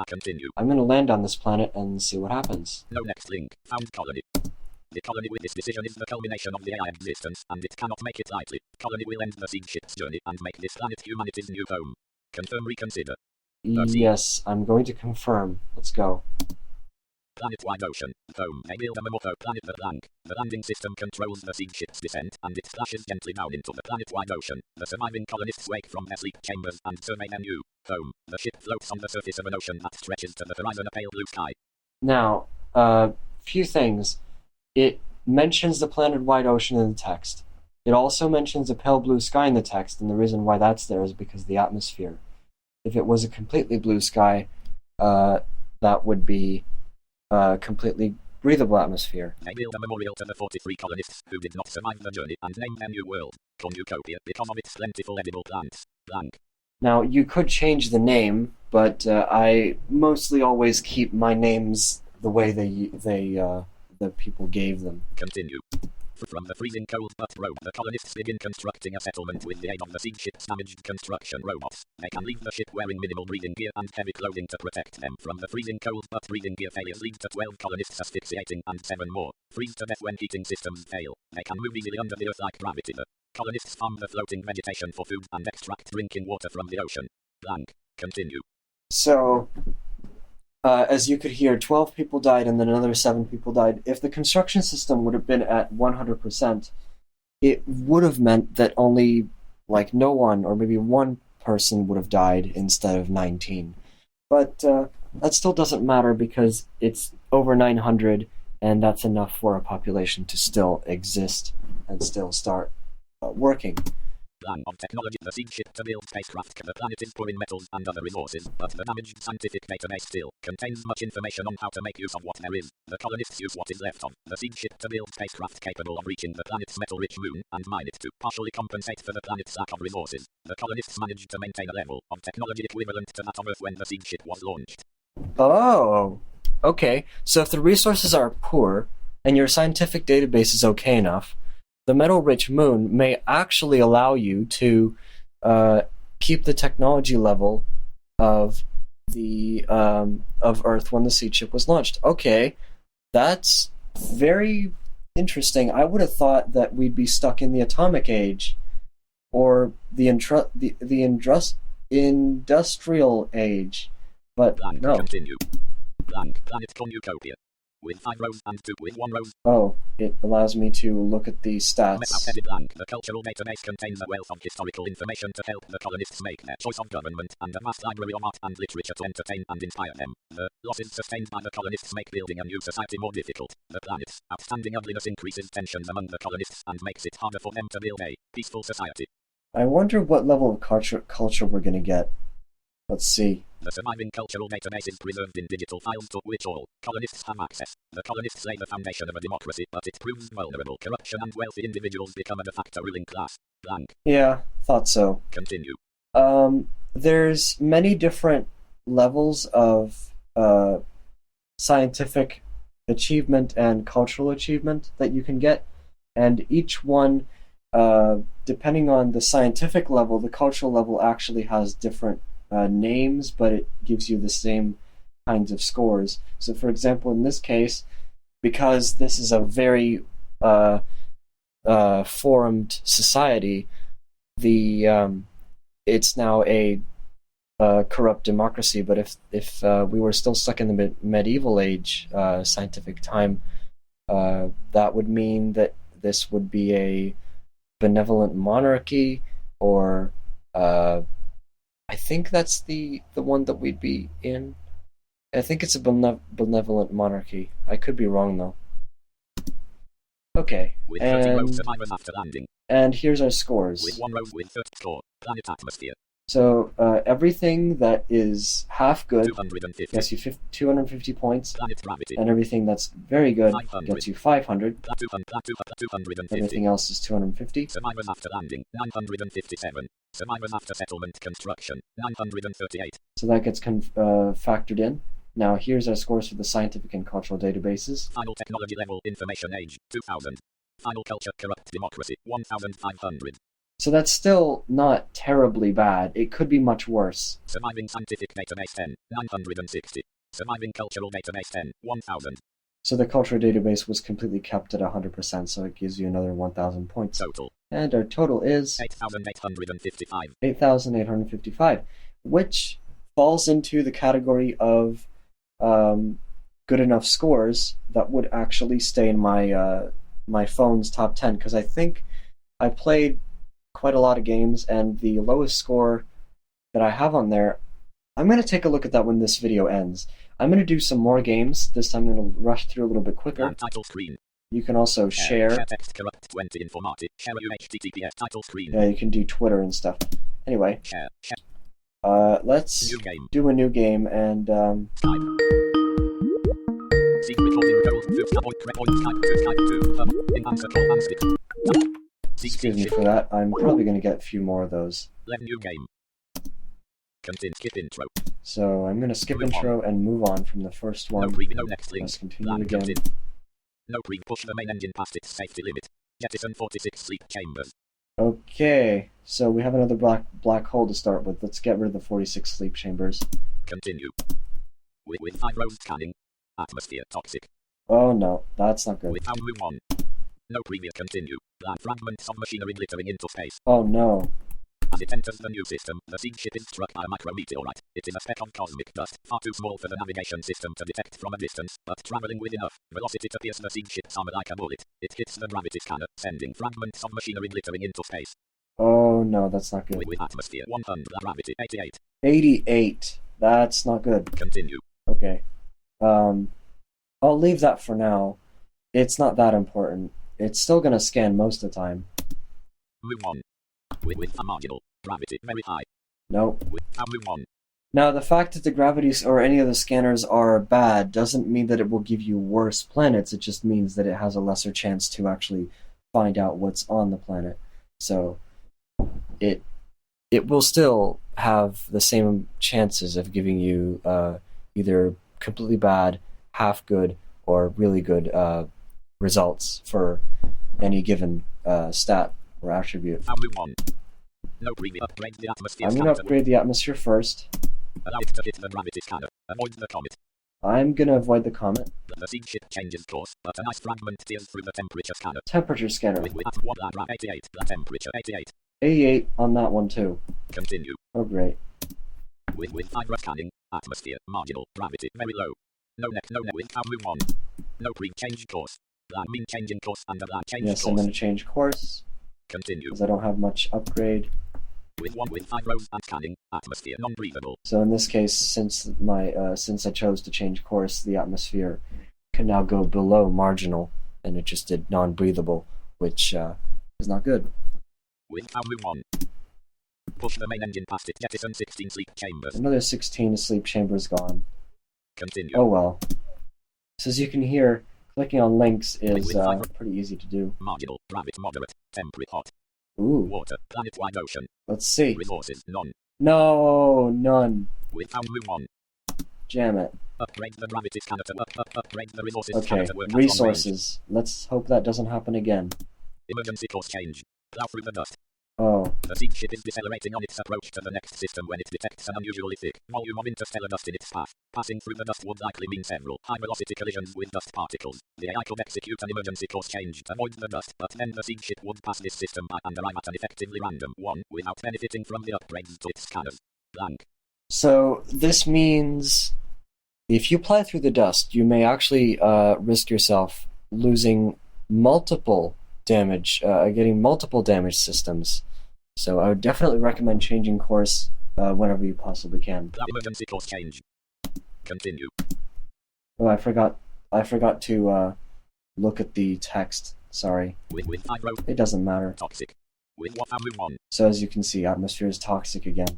Continue.
I'm going to land on this planet and see what happens.
No next link. Found colony. The colony with this decision is the culmination of the AI existence, and it cannot make it lightly. Colony will end the Seedship's journey and make this planet humanity's new home. Confirm, reconsider.
Yes, I'm going to confirm. Let's go.
Planet-wide ocean. Home. They build a Momoto planet the blank. The landing system controls the Seedship's descent, and it splashes gently down into the planet-wide ocean. The surviving colonists wake from their sleep chambers and survey their new home. The ship floats on the surface of an ocean that stretches to the horizon, a pale blue sky.
Now, few things. It mentions the planet-wide ocean in the text. It also mentions a pale blue sky in the text, and the reason why that's there is because of the atmosphere. If it was a completely blue sky, that would be completely breathable atmosphere.
They build a memorial to the 43 colonists who did not survive the journey and name their new world Cornucopia because of its plentiful edible plants. Blank.
Now, you could change the name, but I mostly always keep my names the way the people gave them.
Continue. From the freezing cold but road, the colonists begin constructing a settlement with the aid of the Seedship's damaged construction robots. They can leave the ship wearing minimal breathing gear and heavy clothing to protect them from the freezing cold, but breathing gear failures lead to 12 colonists asphyxiating and 7 more freeze to death when heating systems fail. They can move easily under the earth like gravity. The colonists farm the floating vegetation for food and extract drinking water from the ocean. Blank. Continue.
So, as you could hear, 12 people died and then another 7 people died. If the construction system would have been at 100%, it would have meant that only, like, no one, or maybe one person would have died instead of 19. But that still doesn't matter because it's over 900, and that's enough for a population to still exist and still start working.
Plan of technology. The Seedship to build spacecraft. The planet is poor in metals and other resources, but the damaged scientific database still contains much information on how to make use of what there is. The colonists use what is left of the Seedship to build spacecraft capable of reaching the planet's metal-rich moon and mine it to partially compensate for the planet's lack of resources. The colonists managed to maintain a level of technology equivalent to that of Earth when the Seedship was launched.
Oh, okay. So if the resources are poor and your scientific database is okay enough, the metal-rich moon may actually allow you to keep the technology level of the of Earth when the Seedship was launched. Okay, that's very interesting. I would have thought that we'd be stuck in the atomic age or the industrial age, but
Blank.
no.
Continue. Blank. Planet Cornucopia. With 5 rows and 2 with 1 row.
Oh, it allows me to look at the stats.
Blank. The cultural database contains a wealth of historical information to help the colonists make their choice of government and a vast library of art and literature to entertain and inspire them. The losses sustained by the colonists make building a new society more difficult. The planet's outstanding ugliness increases tensions among the colonists and makes it harder for them to build a peaceful society.
I wonder what level of culture we're going to get. Let's see.
The surviving cultural database is preserved in digital files to which all colonists have access. The colonists lay the foundation of a democracy, but it proves vulnerable. Corruption and wealthy individuals become a de facto ruling class. Blank.
Yeah, thought so.
Continue.
There's many different levels of scientific achievement and cultural achievement that you can get, and each one, depending on the scientific level, the cultural level actually has different names, but it gives you the same kinds of scores. So, for example, in this case, because this is a very formed society, it's now a corrupt democracy. But if we were still stuck in the medieval age, scientific time, that would mean that this would be a benevolent monarchy, or I think that's the one that we'd be in. I think it's a benevolent monarchy. I could be wrong, though. Okay,
with 30 rows survivors after landing.
And here's our scores.
With 1 row with 30 score. Planet atmosphere.
So everything that is half good
250.
gets you 250 points.
Planet gravity.
And everything that's very good
500.
gets you 500.
250.
Everything else is 250.
Survivors after landing, 957. Survivors after settlement construction, 938.
So that gets factored in. Now here's our scores for the scientific and cultural databases.
Final technology level information age, 2000. Final culture corrupt democracy, 1500.
So that's still not terribly bad. It could be much worse.
Surviving scientific database 10, 960. Surviving cultural database 10, 1000.
So the cultural database was completely kept at 100%, so it gives you another 1,000 points.
Total.
And our total is
8,855.
8,855, which falls into the category of good enough scores that would actually stay in my phone's top 10, because I think I played quite a lot of games, and the lowest score that I have on there, I'm going to take a look at that when this video ends. I'm going to do some more games. This time I'm going to rush through a little bit quicker.
Title screen.
You can also share.
Text correct 20 informative. Share HTTPS title screen.
Yeah, you can do Twitter and stuff. Anyway,
Share.
let's do a new game, and
Skype. Seek recording gold. Skype to Skype to in answer call and stick.
excuse me for that. I'm probably going to get a few more of those.
Let new game. Continue. Skip intro.
So I'm going to skip
Move
intro and move on from the first
No
one.
preview. No next link.
Let's continue
Plan
again.
continue. No preview. Push the main engine past its safety limit. Jettison 46 sleep chambers.
Okay, so we have another black hole to start with. Let's get rid of the 46 sleep chambers.
Continue. With 5 rows scanning. Atmosphere toxic.
Oh no, that's not good.
With how move on. No preview. Continue. Plan fragments of machinery glittering into space.
Oh no.
As it enters the new system, the Seedship is struck by a micrometeorite. It is a speck of cosmic dust, far too small for the navigation system to detect from a distance, but traveling with enough velocity to pierce the Seedship's armor like a bullet. It hits the gravity scanner, sending fragments of machinery glittering into space.
Oh no, that's not good.
With atmosphere 100, gravity 88.
88. That's not good.
Continue.
Okay. I'll leave that for now. It's not that important. It's still gonna scan most of the time.
Move on. With a marginal gravity very high.
Nope.
With how move on.
Now, the fact that the gravities or any of the scanners are bad doesn't mean that it will give you worse planets. It just means that it has a lesser chance to actually find out what's on the planet. So it will still have the same chances of giving you either completely bad, half good, or really good results for any given stat or attribute.
How move on. No preview. Upgrade the atmosphere.
I'm going to upgrade the atmosphere first.
Allow it to hit the gravity scanner. Avoid the comet.
I'm going to avoid the comet.
The Seedship changes course, but an ice fragment tears through the temperature scanner.
Temperature scanner.
With at 1 88. The temperature 88.
88 on that one too.
Continue.
Oh great.
With fiber scanning. Atmosphere. Marginal. Gravity. Very low. No net with how move on. No change course. Plan mean changing course and the plan change
Yes,
course.
I'm going to change course.
Continue.
Because I don't have much upgrade.
With 5 rows and scanning. Atmosphere non-breathable.
So in this case, since I chose to change course, the atmosphere can now go below marginal, and it just did non-breathable, which is not good.
With how move on. Push the main engine past it. Jettison 16 sleep chambers.
Another 16 sleep chambers gone.
Continue.
Oh well. So as you can hear, clicking on links is
fiber.
pretty easy to do.
Marginal. Gravity moderate. Temperate hot.
Ooh.
Water. Planet-wide ocean.
Let's see.
Resources none.
No, none.
With how move on.
Jam it.
Upgrade the gravity scanner to upgrade the resources
Okay,
scanner to work at long range.
resources. Let's hope that doesn't happen again.
Emergency course change. Plow through the dust.
Oh.
The Seedship is decelerating on its approach to the next system when it detects an unusually thick volume of interstellar dust in its path. Passing through the dust would likely mean several high-velocity collisions with dust particles. The AI could execute an emergency course change to avoid the dust, but then the Seedship would pass this system by and arrive at an effectively random one without benefiting from the upgrades to its scanners. Blank.
So this means if you fly through the dust, you may actually risk yourself losing multiple damage, getting multiple damage systems. So I would definitely recommend changing course whenever you possibly can.
Emergency course change. Continue.
Oh, I forgot to look at the text. Sorry.
With 5 rows.
It doesn't matter.
Toxic. With what move on.
So as you can see, atmosphere is toxic again.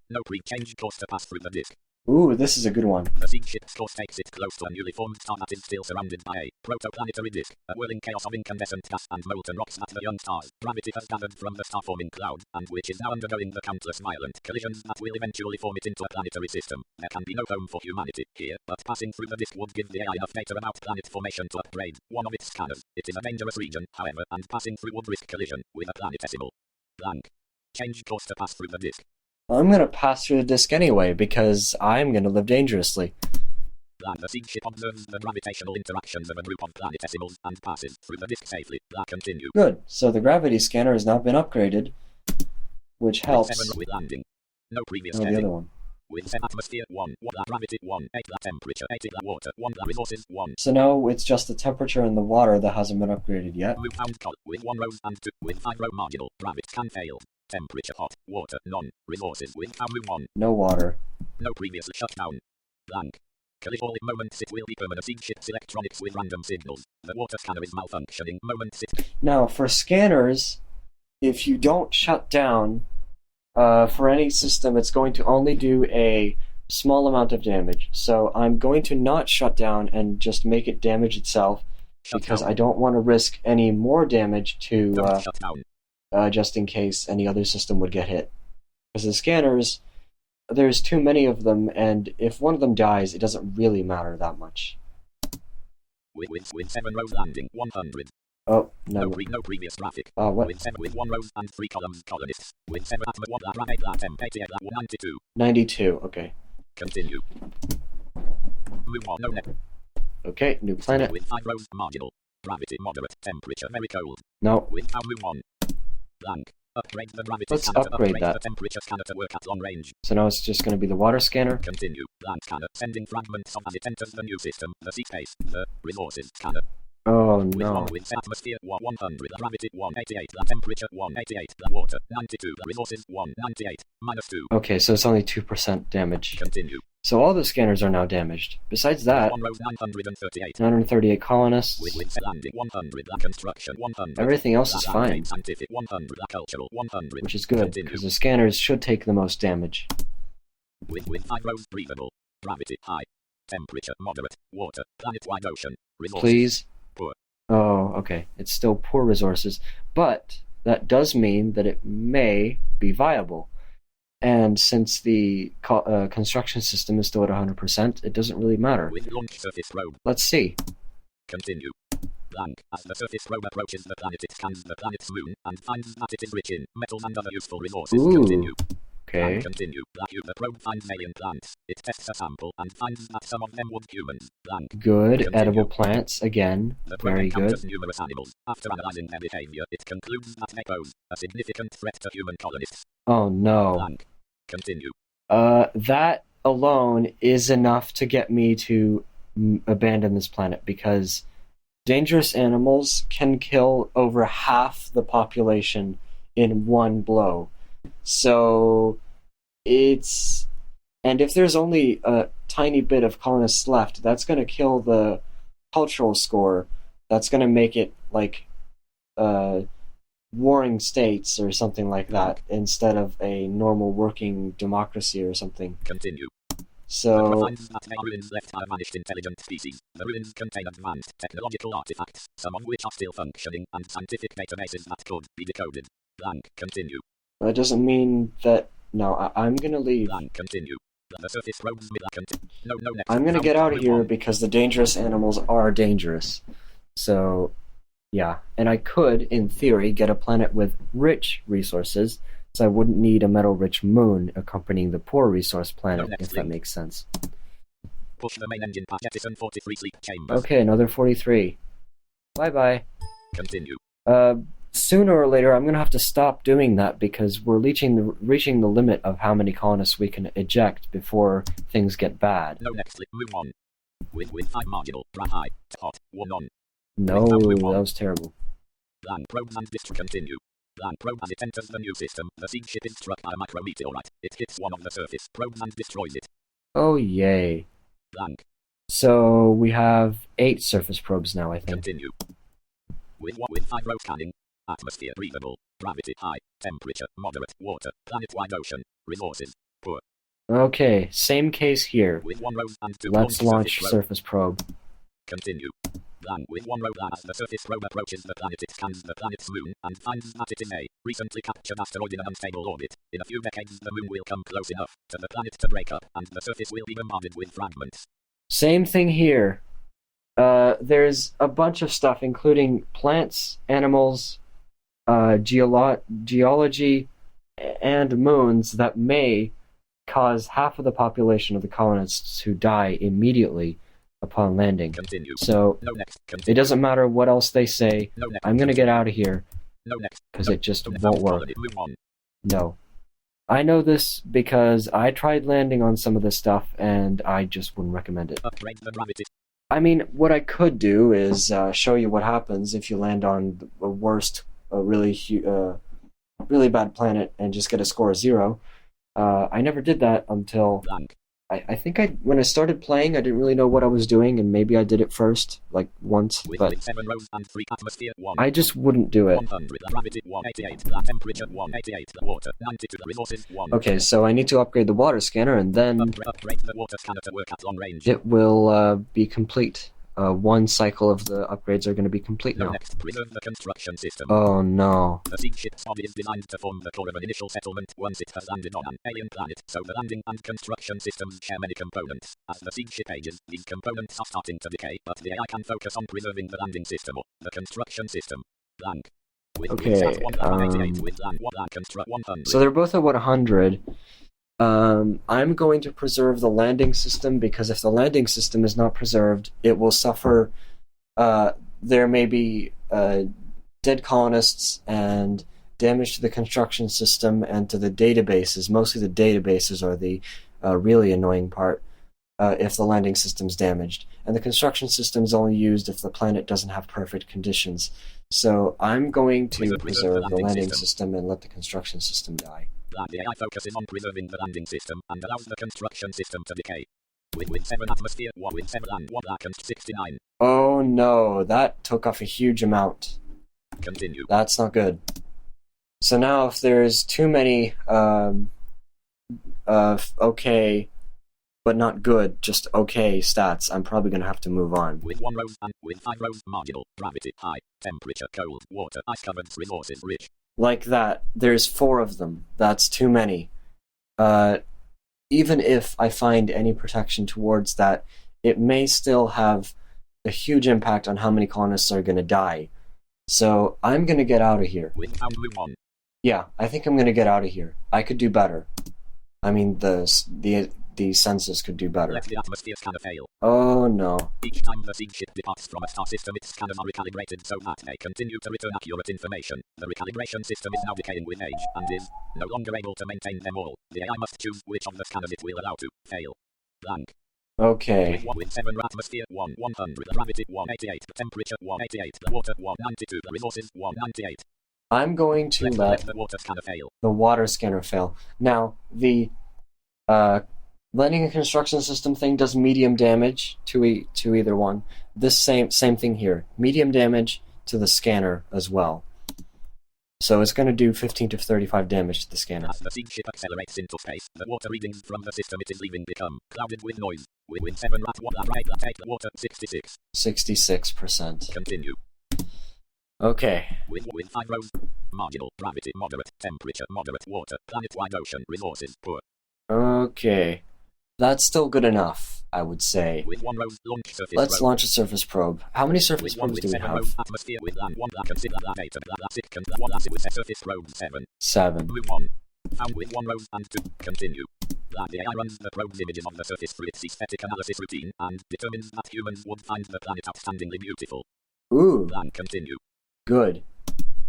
No change course to pass through the disk.
Ooh, this is a good one.
The Seedship's course takes it close to a newly formed star that is still surrounded by a protoplanetary disk, a whirling chaos of incandescent gas and molten rocks at the young stars. Gravity has gathered from the star-forming cloud, and which is now undergoing the countless violent collisions that will eventually form it into a planetary system. There can be no home for humanity here, but passing through the disk would give the AI enough data about planet formation to upgrade one of its scanners. It is a dangerous region, however, and passing through would risk collision with a planetesimal. Blank. Change course to pass through the disk.
I'm going to pass through the disk anyway, because I'm going to live dangerously.
The Seedship observes the gravitational interactions of a group of planetesimals and passes through the disk safely. Continue.
Good. So the gravity scanner has now been upgraded, which helps.
With landing. No previous
Oh, the
setting.
other one.
With set atmosphere 1, water gravity 1, 8 la temperature, 80 la water, 1 la resources 1.
So now it's just the temperature and the water that hasn't been upgraded yet.
Move found col with 1 rows and 2 with 5 row marginal. Gravity can fail. Temperature hot, water none. Resources with cow move 1.
No water.
No previously shut down. Blank. All moments it will be permanent. Seedship's electronics with random signals. The water scanner is malfunctioning. Moments it.
Now for scanners, if you don't shut down, for any system, it's going to only do a small amount of damage. So I'm going to not shut down and just make it damage itself, because I don't want to risk any more damage to just in case any other system would get hit. Because the scanners, there's too many of them, and if one of them dies, it doesn't really matter that much.
With 7 rows landing 100.
Oh, no.
No previous graphic.
What?
With 1 rows and 3 columns colonists. With 7 atma 1 la 8 la temp 88 la 92.
92, okay.
Continue. Move on, no net.
Okay, new planet.
With 5 rows marginal. Gravity moderate. Temperature very cold.
No.
With cow move on. Blank. Upgrade the gravity
Let's
scanner
upgrade that.
The temperature scanner to work at long range.
So now it's just going to be the water scanner.
Continue. Blank scanner. Sending fragments of as it enters the new system. The sea space. The resources scanner.
Oh no.
With atmosphere 100, the gravity 188, the temperature 188, the water 92, the resources 198, -2.
Okay, so it's only 2% damage.
Continue.
So all the scanners are now damaged. Besides that, 938 colonists.
With landing 100, the construction 100.
Everything else is fine.
Scientific 100, the cultural 100.
Which is good, because the scanners should take the most damage.
With 5 rows breathable. Gravity high. Temperature moderate. Water. Planet-wide ocean. Resources.
Please.
Poor.
Oh, okay. It's still poor resources, but that does mean that it may be viable. And since the construction system is still at 100%, it doesn't really matter.
With launch surface probe.
Let's see.
Continue. Blank. As the surface probe approaches the planet, it scans the planet's moon and finds that it is rich in metals and other useful resources.
Ooh.
Continue.
Okay.
Continue. The probe finds alien plants. It tests a sample and finds that some of them would humans. Blank.
Good.
Continue.
Edible plants, again.
The probe
Very
encounters
good.
numerous animals. After analyzing their behavior, it concludes that they pose a significant threat to human colonists.
Oh no.
Blank. Continue.
That alone is enough to get me to abandon this planet, because dangerous animals can kill over half the population in one blow. So it's... And if there's only a tiny bit of colonists left, that's going to kill the cultural score. That's going to make it like warring states or something like that, instead of a normal working democracy or something.
Continue.
So...
The finds that they are ruins left by a vanished intelligent species. The ruins contain advanced technological artifacts, some of which are still functioning, and scientific databases that could be decoded. Blank. Continue.
That doesn't mean that... No, I'm gonna leave.
Blank. Continue. The surface probes No, next.
I'm gonna get out of here because the dangerous animals are dangerous. So, yeah. And I could, in theory, get a planet with rich resources, so I wouldn't need a metal-rich moon accompanying the poor resource planet, if that makes sense.
Push the main engine past jettison 43 sleep chambers.
Okay, another 43. Bye-bye.
Continue.
Sooner or later, I'm going to have to stop doing that, because we're reaching the limit of how many colonists we can eject before things get bad.
No, next, move on. With 5 marginal, high, hot, 1 on.
No, that was terrible.
Land probes and continue. Land probe as it enters the new system. The Seedship is struck by a micrometeorite. It hits one of the surface probes and destroys it.
Oh, yay.
Blank.
So we have 8 surface probes now, I think.
Continue. With 5 row scanning. Atmosphere breathable. Gravity high. Temperature moderate. Water. Planet-wide ocean. Resources poor.
Okay, same case here.
With 1 row and 2
Let's launch surface probe.
Continue. Blank. With 1 row as the surface probe approaches the planet, it scans the planet's moon and finds that it is a recently captured asteroid in an unstable orbit. In a few decades, the moon will come close enough to the planet to break up, and the surface will be bombarded with fragments.
Same thing here. There's a bunch of stuff, including plants, animals, geology, and moons that may cause half of the population of the colonists to die immediately upon landing.
Continue.
So it doesn't matter what else they say. I'm gonna get out of here because it just won't work. No. I know this because I tried landing on some of this stuff and I just wouldn't recommend it.
Upgrade the gravity.
I mean, what I could do is show you what happens if you land on the worst, really bad planet and just get a score of 0. I never did that until
Blank.
I think when I started playing, I didn't really know what I was doing, and maybe I did it first, like once, but
7 rows and 3 atmosphere 1.
I just wouldn't do it.
100, the gravity 188, the temperature 188, the water 92, the resources 1.
Okay, so I need to upgrade the water scanner, and then
Upgrade the water scanner to work at long range.
it will be complete. One cycle of the upgrades are going to be complete now.
Next, preserve the construction system.
Oh no.
The Seedship's body is designed to form the core of an initial settlement once it has landed on an alien planet, so the landing and construction systems share many components. As the Seedship ages, these components are starting to decay, but the AI can focus on preserving the landing system or the construction system. Blank.
Okay,
construct
so they're both at 100. I'm going to preserve the landing system because if the landing system is not preserved, it will suffer. There may be dead colonists and damage to the construction system and to the databases. Mostly the databases are the really annoying part if the landing system's damaged. And the construction system is only used if the planet doesn't have perfect conditions. So I'm going to preserve the landing system and let the construction system die.
The AI focuses on preserving the landing system and allows the construction system to decay. With 7 atmosphere, 1 with 7 and 1 black and 69.
Oh no, that took off a huge amount.
Continue.
That's not good. So now if there's too many okay but not good, just okay stats, I'm probably going to have to move on.
With 1 rows and with 5 rows, marginal, gravity, high, temperature, cold, water, ice-covered, resources, rich.
Like that, there's 4 of them. That's too many. Even if I find any protection towards that, it may still have a huge impact on how many colonists are going to die. So I'm going to get out of here.
With found, move on.
Yeah, I think I'm going to get out of here. I could do better. I mean, the census could do better.
Let the atmosphere scanner fail.
Oh no.
Each time the Seedship departs from a star system, its scanners are recalibrated so that they continue to return accurate information. The recalibration system is now decaying with age, and is no longer able to maintain them all. The AI must choose which of the scanners it will allow to fail. Blank.
Okay.
With 7 atmosphere, 100, the gravity 188, the temperature 188, the water 192, the resources 198.
I'm going to let
the water scanner fail.
The water scanner fail. Now, the landing and construction system thing does medium damage to either one. This same thing here. Medium damage to the scanner as well. So it's going to do 15 to 35 damage to the scanner.
As the Seedship accelerates into space, the water readings from the system it is leaving become clouded with noise. With 7 rat, take the water 66.
66%.
Continue.
Okay.
With 5 rows, marginal, gravity, moderate, temperature, moderate, water, planet-wide ocean, resources, poor.
Okay. That's still good enough, I would say.
With 1 row, launch surface
Let's
probe.
Launch a surface probe. How many surface probes do we have?
Rows, atmosphere with land, 1 black and 6 black 8 black 6 and 1 acid with surface probe 7.
7.
Move on. Found with 1 rows and 2. Continue. The AI runs the probe's images of the surface through its aesthetic analysis routine and determines that humans would find the planet outstandingly beautiful.
Ooh.
Blank. Continue.
Good.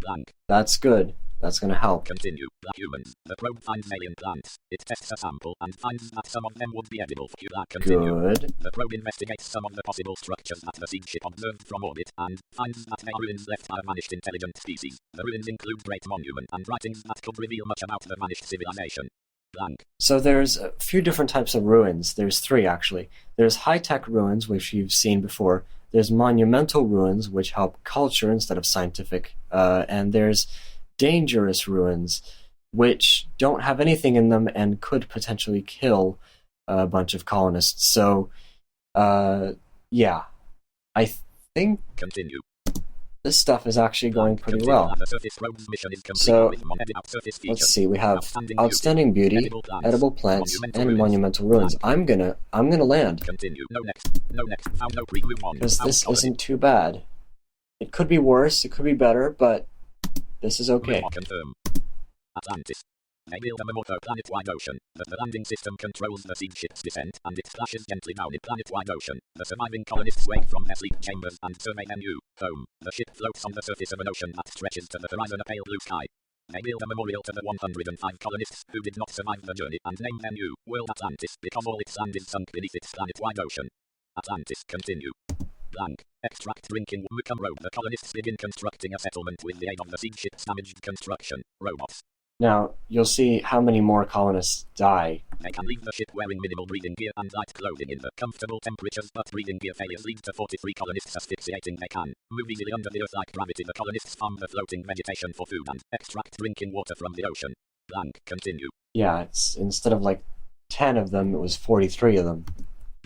Blank.
That's good. That's going to help.
Continue. The humans. The probe finds alien plants. It tests a sample and finds that some of them would be edible for you. Continue.
Good.
The probe investigates some of the possible structures that the Seedship observed from orbit and finds that they are ruins left by a vanished intelligent species. The ruins include great monument and writings that could reveal much about the vanished civilization. Blank. So
there's a few different types of ruins. There's 3 actually. There's high-tech ruins, which you've seen before. There's monumental ruins, which help culture instead of scientific. And there's dangerous ruins, which don't have anything in them and could potentially kill a bunch of colonists. So, yeah. I think
continue.
This stuff is actually going pretty well. So, let's see, we have outstanding beauty, edible plants, and monumental ruins. I'm gonna land. Because this isn't too bad. It could be worse, it could be better, but this is okay.
Atlantis. They build a Mamoto planet-wide ocean, but the landing system controls the Seedship's descent, and it splashes gently down in planet-wide ocean. The surviving colonists wake from their sleep chambers and survey their new home. The ship floats on the surface of an ocean that stretches to the horizon, a pale blue sky. They build a memorial to the 105 colonists who did not survive the journey and name their new world Atlantis because all its sand is sunk beneath its planet-wide ocean. Atlantis continue. Blank. Extract drinking Wickham Road. The colonists begin constructing a settlement with the aid of the Seedship's damaged construction robots.
Now, you'll see how many more colonists die.
They can leave the ship wearing minimal breathing gear and light clothing in the comfortable temperatures, but breathing gear failures lead to 43 colonists asphyxiating. They can move easily under the Earth like gravity. The colonists farm the floating vegetation for food and extract drinking water from the ocean. Blank. Continue.
Yeah, it's instead of like 10 of them, it was 43 of them.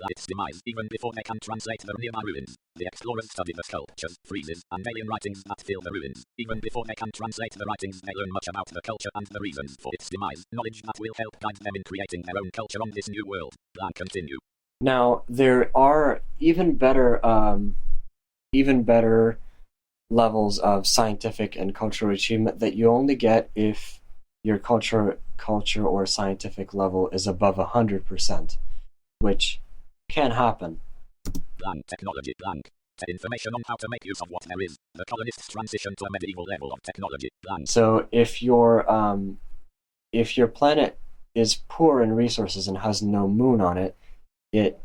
Its demise, even before they can translate the nearby ruins. The explorers study the sculptures, friezes, and alien writings that fill the ruins. Even before they can translate the writings, they learn much about the culture and the reasons for its demise, knowledge that will help guide them in creating their own culture on this new world. Blank. Continue.
Now, there are even better levels of scientific and cultural achievement that you only get if your culture or scientific level is above 100%, which can happen.
Blank. Technology. Blank. Information on how to make use of what there is. The colonists transition to a medieval level of technology. Blank.
So if your planet is poor in resources and has no moon on it, it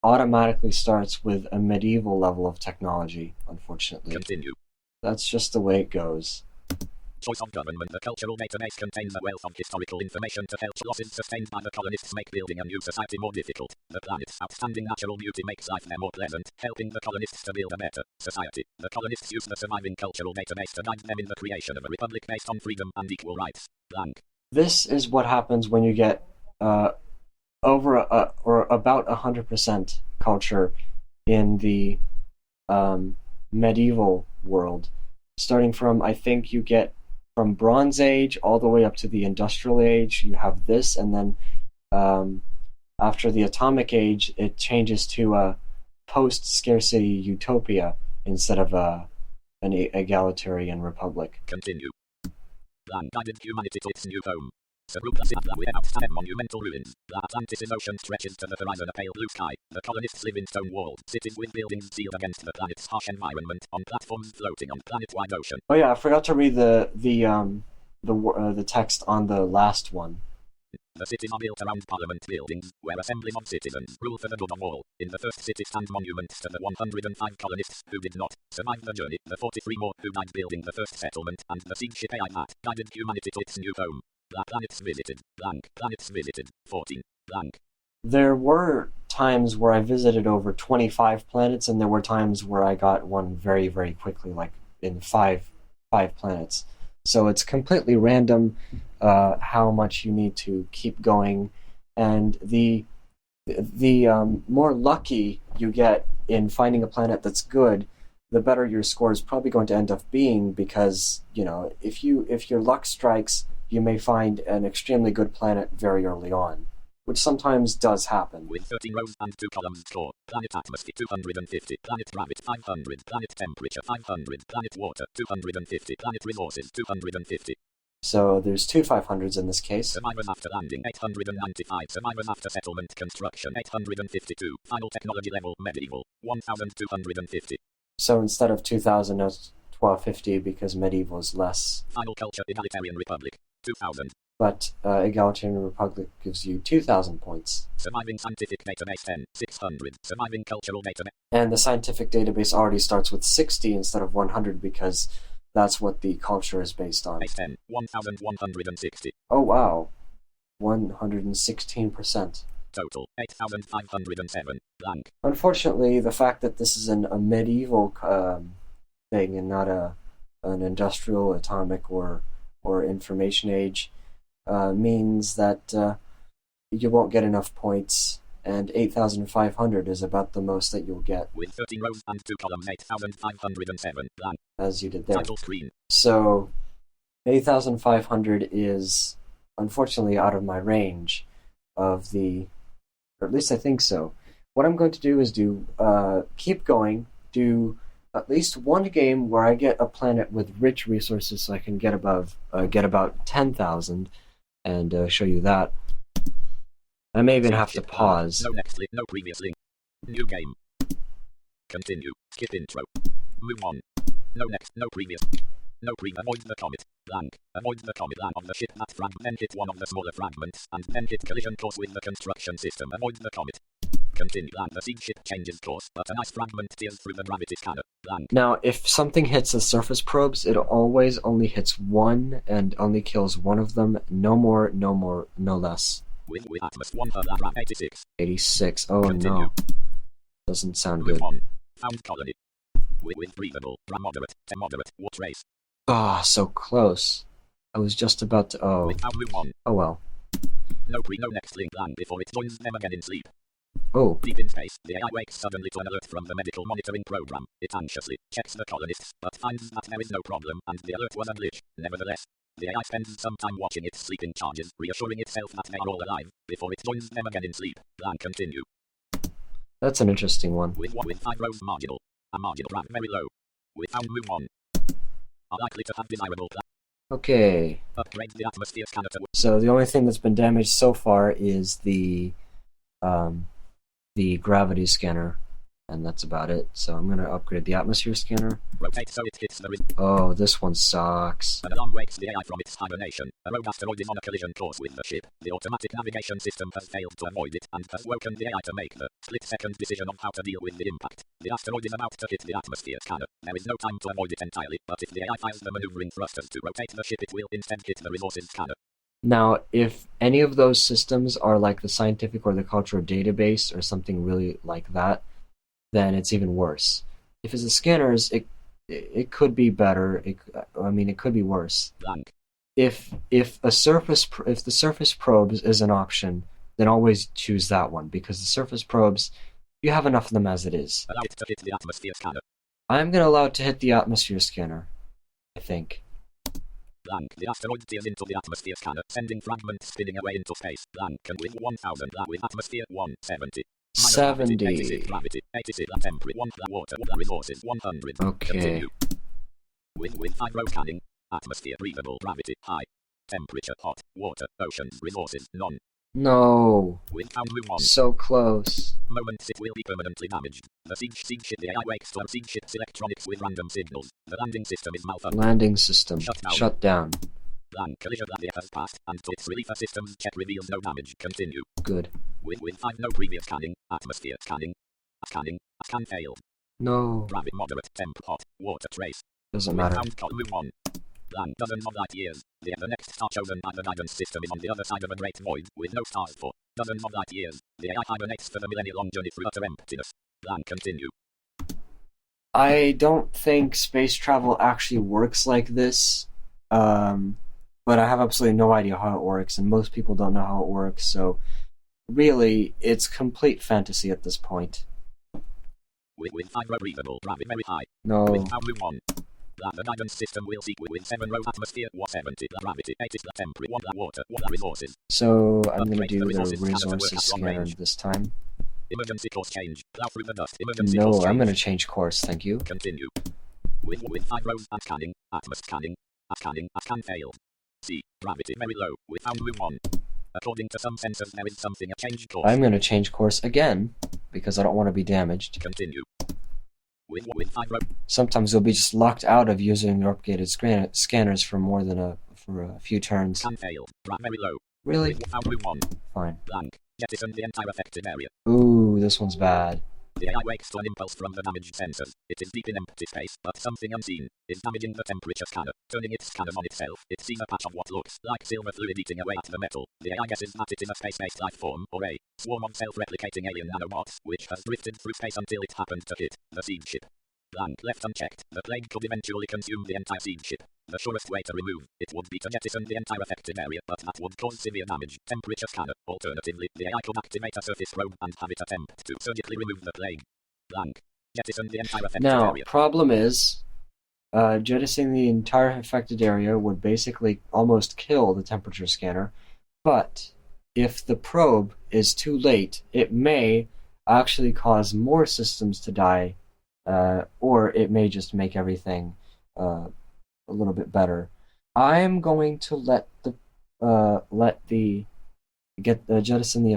automatically starts with a medieval level of technology, unfortunately.
Continue.
That's just the way it goes.
Choice of government. The cultural database contains a wealth of historical information to help losses sustained by the colonists make building a new society more difficult. The planet's outstanding natural beauty makes life there more pleasant, helping the colonists to build a better society. The colonists use the surviving cultural database to guide them in the creation of a republic based on freedom and equal rights. Blank.
This is what happens when you get over or about 100% culture in the medieval world. Starting from, I think you get from Bronze Age all the way up to the Industrial Age, you have this, and then after the Atomic Age, it changes to a post-scarcity utopia instead of an egalitarian republic.
Continue. Blank. Guided humanity to its new home. Without monumental ruins. The Atlantis' ocean stretches to the horizon, a pale blue sky. The colonists live in stone-walled cities with buildings sealed against the planet's harsh environment, on platforms floating on planet-wide ocean. Oh yeah, I forgot to read the text on the last one. The cities are built around parliament buildings, where assemblies of citizens rule for the good of all. In the first city stand monuments to the 105 colonists who did not survive the journey, the 43 more who died building the first settlement, and the Seedship AI that guided humanity to its new home. Planets visited. Blank. Planets visited. 14. Blank.
There were times where I visited over 25 planets, and there were times where I got one very, very quickly, like in five planets. So it's completely random how much you need to keep going, and the more lucky you get in finding a planet that's good, the better your score is probably going to end up being, because if your luck strikes, you may find an extremely good planet very early on, which sometimes does happen.
With 13 rows and 2 columns score. Planet atmosphere 250, planet gravity 500, planet temperature 500, planet water 250, planet resources 250.
So there's two 500s in this case.
Survivors after landing 895, survivors after settlement construction 852, final technology level medieval 1250.
So instead of 2000, it's 1250 because medieval is less.
Final culture egalitarian republic 2000.
But egalitarian republic gives you 2,000 points.
Surviving scientific database 10, 600. Surviving cultural database.
And the scientific database already starts with 60 instead of 100 because that's what the culture is based on.
Base 10, 1160.
Oh wow, 116%.
Total 8507. Blank.
Unfortunately, the fact that this is a medieval thing and not an industrial, atomic, or information age means that you won't get enough points, and 8,500 is about the most that you'll get.
With 13 rows and 2 columns, 8,507. Blank.
As you did there.
Title screen.
So 8,500 is unfortunately out of my range of the, or at least I think so. What I'm going to do is keep going, do at least one game where I get a planet with rich resources so I can get about 10,000 and show you that. I may even have to pause.
No next link, no previous link. New game. Continue. Skip intro. Move on. No next, no previous. No previous. Avoid the comet. Blank. Avoid the comet of the ship that then hit one of the smaller fragments, and then hit collision course with the construction system. Avoid the comet. Continue. Blank. The Seedship changes course, but an ice fragment tears through the gravity scanner. Blank.
Now, if something hits the surface probes, it always only hits one and only kills one of them. No more, no less.
With Atmos 1 per 86.
86. Oh
Continue.
no. Doesn't sound
Blue
good.
1. Found colony. With breathable, moderate, moderate, water race.
Ah, so close. I was just about to. Oh.
With blue 1.
Oh well.
No next link land before it joins them again in sleep.
Oh.
Deep in space, the AI wakes suddenly to an alert from the medical monitoring program. It anxiously checks the colonists, but finds that there is no problem, and the alert was a glitch. Nevertheless, the AI spends some time watching its sleeping charges, reassuring itself that they are all alive, before it joins them again in sleep. Plan continue.
That's an interesting one.
With 5 rows marginal. A marginal rank very low. With found move on. Are likely to have desirable plan.
Okay.
Upgrade the atmosphere scanner to.
So the only thing that's been damaged so far is the gravity scanner, and that's about it. So I'm gonna upgrade the atmosphere scanner.
Rotate so it hits the
Oh, this one sucks.
An alarm wakes the AI from its hibernation. A rogue asteroid is on a collision course with the ship. The automatic navigation system has failed to avoid it and has woken the AI to make the split-second decision of how to deal with the impact. The asteroid is about to hit the atmosphere scanner. There is no time to avoid it entirely, but if the AI fires the maneuvering thrusters to rotate the ship, it will instead hit the resources scanner.
Now, if any of those systems are like the scientific or the cultural database or something really like that, then it's even worse. If it's the scanners, it could be better. It could be worse.
Blank.
If the surface probes is an option, then always choose that one, because the surface probes, you have enough of them as it is.
Allow it to hit the atmosphere scanner.
I'm gonna allow it to hit the atmosphere scanner, I think.
Blank. The asteroid tears into the atmosphere scanner, sending fragments spinning away into space. Blank. And with 1000 with atmosphere 170.
70.
86 gravity, 86 temperature, 1 water, resources 100.
Okay.
Continue. With 5 row scanning, atmosphere breathable, gravity high, temperature hot, water, oceans, resources none.
No.
With found move on.
So close.
Moments it will be permanently damaged. The Seedship, the AI wakes to Seedship's electronics with random signals. The landing system is malfunctioning.
Landing system shut down.
Blank. Collision that has passed, and to its relief systems check reveals no damage. Continue.
Good.
With 5 no previous scanning, atmosphere scanning, scan failed.
No.
Gravity moderate, temp hot, water trace.
Doesn't matter.
Found move on. Blank. Dozens of light years. The next star chosen by the guidance system is on the other side of a great void, with no stars for dozens of light years. The AI hibernates for the millennial-long journey through utter emptiness. Blank. Continue.
I don't think space travel actually works like this. But I have absolutely no idea how it works, and most people don't know how it works, so really, it's complete fantasy at this point.
With 5 row breathable, gravity very high.
No.
With found move on. The guidance system will seek with 7 row atmosphere 170 gravity 80 temperature 1 water resources.
So I'm going to do the
resources
scanner this time.
Emergency course change. Plow through the dust. Emergency
No,
course
I'm
change.
going to change course, thank you.
Continue. With 5 rows and scanning. Atmos scanning. Scan failed. See. Gravity very low. We found move on. According to some sensors, there is something a change course.
I'm going to change course again, because I don't want to be damaged.
Continue. With 5 rows.
Sometimes you'll be just locked out of using your upgraded scanners for more than a few turns.
Scan failed. Very low.
Really?
We found move on.
Fine.
Blank. Jettison the entire affected area.
Ooh, this one's bad.
The AI wakes to an impulse from the damaged sensors. It is deep in empty space, but something unseen is damaging the temperature scanner. Turning its scanners on itself, it sees a patch of what looks like silver fluid eating away at the metal. The AI guesses that it is a space-based life form, or a swarm of self-replicating alien nanobots, which has drifted through space until it happened to hit the Seedship. Blank. Left unchecked, the plague could eventually consume the entire Seedship. The surest way to remove it would be to jettison the entire affected area, but that would cause severe damage. Temperature scanner. Alternatively, the AI could activate a surface probe and have it attempt to surgically remove the plague. Blank. Jettison the entire affected area. Now,
problem is, jettisoning the entire affected area would basically almost kill the temperature scanner, but if the probe is too late, it may actually cause more systems to die, or it may just make everything a little bit better. I'm going to jettison the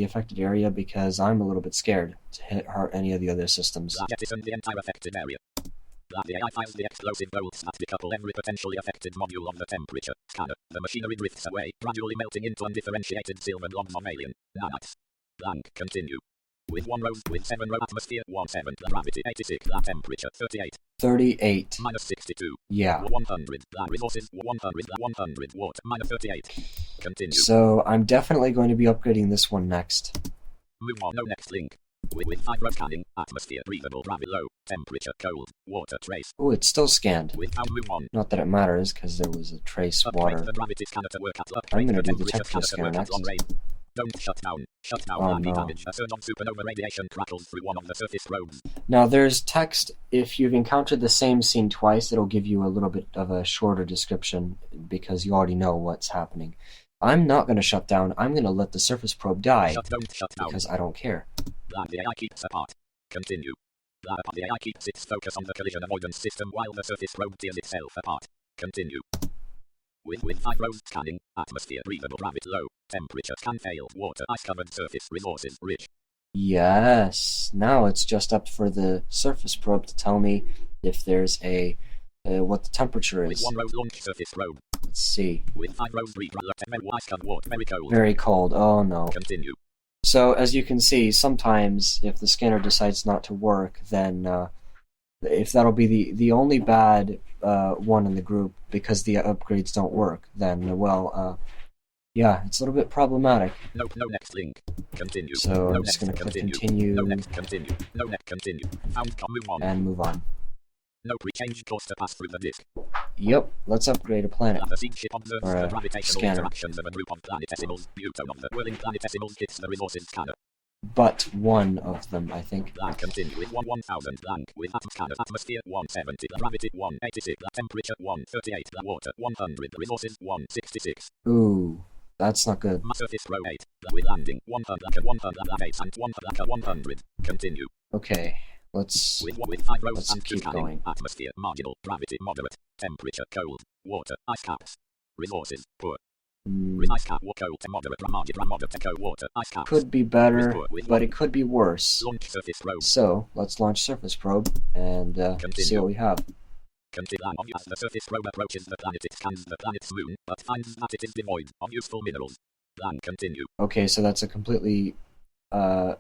affected area because I'm a little bit scared to hurt any of the other systems.
Jettison the entire affected area. The AI fires the explosive bolts that decouple every potentially affected module of the temperature scanner. The machinery drifts away, gradually melting into undifferentiated silver blobs of alien nanites. Blank. Continue. With 1 row, with 7 row atmosphere, 17, the gravity, 86, the temperature, 38.
38.
Minus 62.
Yeah.
100, the resources, 100, 100, watt, minus 38. Continue.
So I'm definitely going to be upgrading this one next.
Move on, no next link. With 5 row scanning, atmosphere, breathable, gravity, low, temperature, cold, water, trace.
Oh, it's still scanned.
With pound, move on.
Not that it matters, because there was a trace
Upgrade
water.
the gravity scanner to work at
I'm going to do the
temperature
temperature scanner next.
long range. Don't shut down. Shut down.
Oh, no.
Damage. A surge of supernova radiation crackles through one of the surface probes.
Now, there's text. If you've encountered the same scene twice, it'll give you a little bit of a shorter description because you already know what's happening. I'm not going to shut down. I'm going to let the surface probe die
Shut down.
because I don't care.
The AI keeps apart. Continue. The AI keeps its focus on the collision avoidance system while the surface probe tears itself apart. Continue. With 5 rows scanning, atmosphere, breathable, gravity, low, temperature, scan failed, water, ice-covered surface, resources, rich.
Yes. Now it's just up for the surface probe to tell me if there's what the temperature
With
is.
1 row launch surface probe.
Let's see.
With 5 rows ice-covered water, very cold.
Very cold. Oh no.
Continue.
So as you can see, sometimes if the scanner decides not to work, then if that'll be the only bad one in the group because the upgrades don't work, then well, yeah, it's a little bit problematic.
No next link. Continue.
So
no
I'm just going to click
continue.
continue
No next continue. No next continue. Found move on.
and move on.
No pre-change course to pass through the disk.
Yep, let's upgrade a planet.
The Seedship observes
Or
the
a
gravitational
scanner.
interactions of a group of planetesimals. Newton of the whirling planetesimals hits the resources scanner.
But one of them, I think.
Blank continue with 1000 blank with scanner atmosphere 170 the gravity 186 the temperature 138 the water 100 the resources 166.
Ooh, that's not good.
Surface row 8 with landing 100 like a 100 8 and 100 like a 100. Continue.
Okay, let's
With 5 rows
let's
and
keep
scanning.
going.
Atmosphere marginal gravity moderate temperature cold water ice caps resources poor. Ice cap cold moderate cold water ice caps.
Could be better, but it could be worse.
Launch surface probe.
So let's launch surface probe and see what we have.
Continue. As the surface probe approaches the planet, it scans the planet's moon, but finds that it is devoid of useful minerals. Plan continue.
Okay, so that's a completely not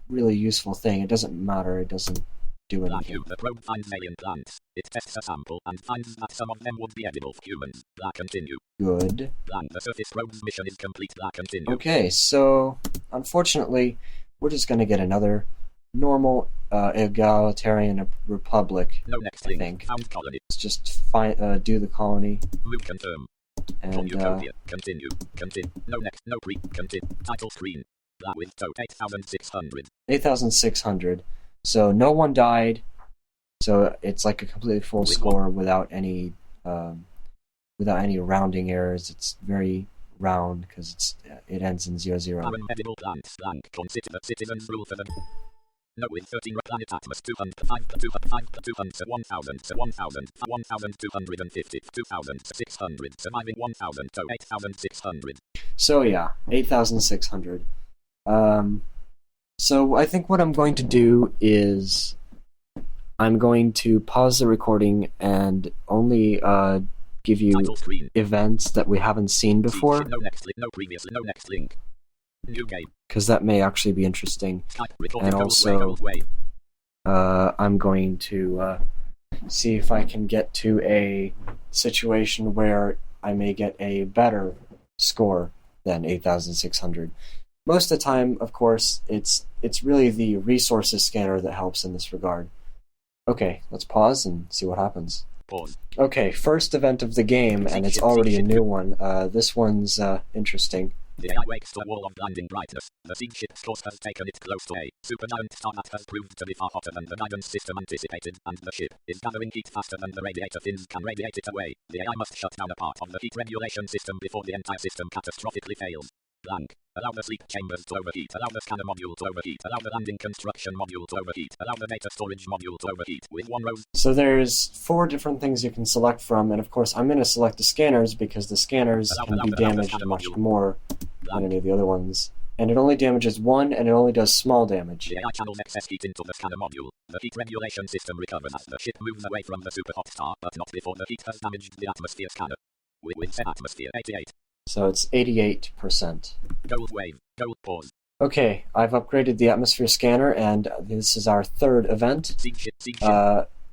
really useful thing. It doesn't matter. It doesn't do anything.
The probe finds alien plants. It tests a sample and finds that some of them would be edible for humans. Plan continue.
Good.
Plan the surface probe's mission is complete. Plan continue.
Okay, so unfortunately, we're just going to get another normal egalitarian republic.
No next
I
link.
think.
Found colony.
Let's just do the colony
Move confirm.
and
Utopia. Continue. Continue. No next. No pre. Continue. Title screen. That with total 8,600.
8,600. So no one died. So it's like a completely full score without any rounding errors. It's very round because it ends in 00.
Barren edible plants. Blank. Consider that citizens rule for them. No with 13 planet atmosphere 200 1000 1250 2600 surviving 1000 to 8600.
So yeah, 8,600. So I think what I'm going to do is I'm going to pause the recording and only give you
Title screen.
events that we haven't seen before,
No next link. No previous. No next link. New game.
because that may actually be interesting.
Skype. Recording
And
gold
also-
way, gold way.
I'm going to see if I can get to a situation where I may get a better score than 8,600. Most of the time, of course, it's really the resources scanner that helps in this regard. Okay, let's pause and see what happens.
Pause.
Okay, first event of the game, and it's already a new one. This one's interesting.
The AI wakes to a wall of blinding brightness. The Seedship's course has taken it close to a supergiant star that has proved to be far hotter than the guidance system anticipated, and the ship is gathering heat faster than the radiator fins can radiate it away. The AI must shut down a part of the heat regulation system before the entire system catastrophically fails. Blank. Allow the sleep chambers to overheat. Allow the scanner module to overheat. Allow the landing construction module to overheat. Allow the data storage module to overheat. With 1 row.
So there's 4 different things you can select from, and of course I'm going to select the scanners because the scanners can be damaged much more than any of the other ones. And it only damages one, and it only does small damage.
The AI channels excess heat into the scanner module. The heat regulation system recovers as the ship moves away from the superhot star, but not before the heat has damaged the atmosphere scanner. With set atmosphere 88.
So it's 88%.
Gold wave. Gold pause.
Okay, I've upgraded the atmosphere scanner, and this is our third event.
Seedship.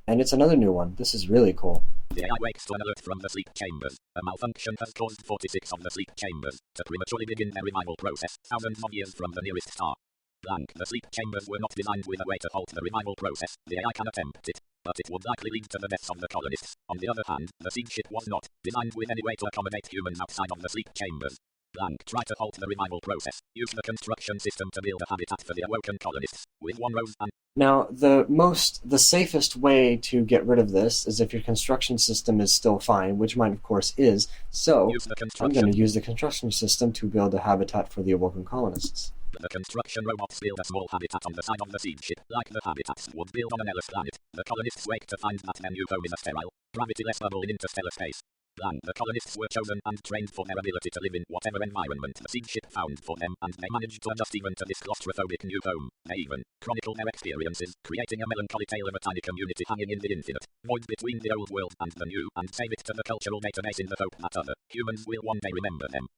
And it's another new one. This is really cool.
The AI wakes to an alert from the sleep chambers. A malfunction has caused 46 of the sleep chambers to prematurely begin their revival process, thousands of years from the nearest star. Blank. The sleep chambers were not designed with a way to halt the revival process. The AI can attempt it, but it would likely lead to the deaths of the colonists. On the other hand, the Seedship was not designed with any way to accommodate humans outside of the sleep chambers. Blank. Try to halt the revival process. Use the construction system to build a habitat for the awoken colonists, with one rose and...
Now, the safest way to get rid of this is if your construction system is still fine, which mine of course is, so I'm going to use the construction system to build a habitat for the awoken colonists.
The construction robots build a small habitat on the side of the Seedship, like the habitats would build on an Ellis planet. The colonists wake to find that their new home is a sterile, gravity-less bubble in interstellar space. The colonists were chosen and trained for their ability to live in whatever environment the Seedship found for them, and they managed to adjust even to this claustrophobic new home. They even chronicle their experiences, creating a melancholy tale of a tiny community hanging in the infinite void between the old world and the new, and save it to the cultural database in the hope that other humans will one day remember them.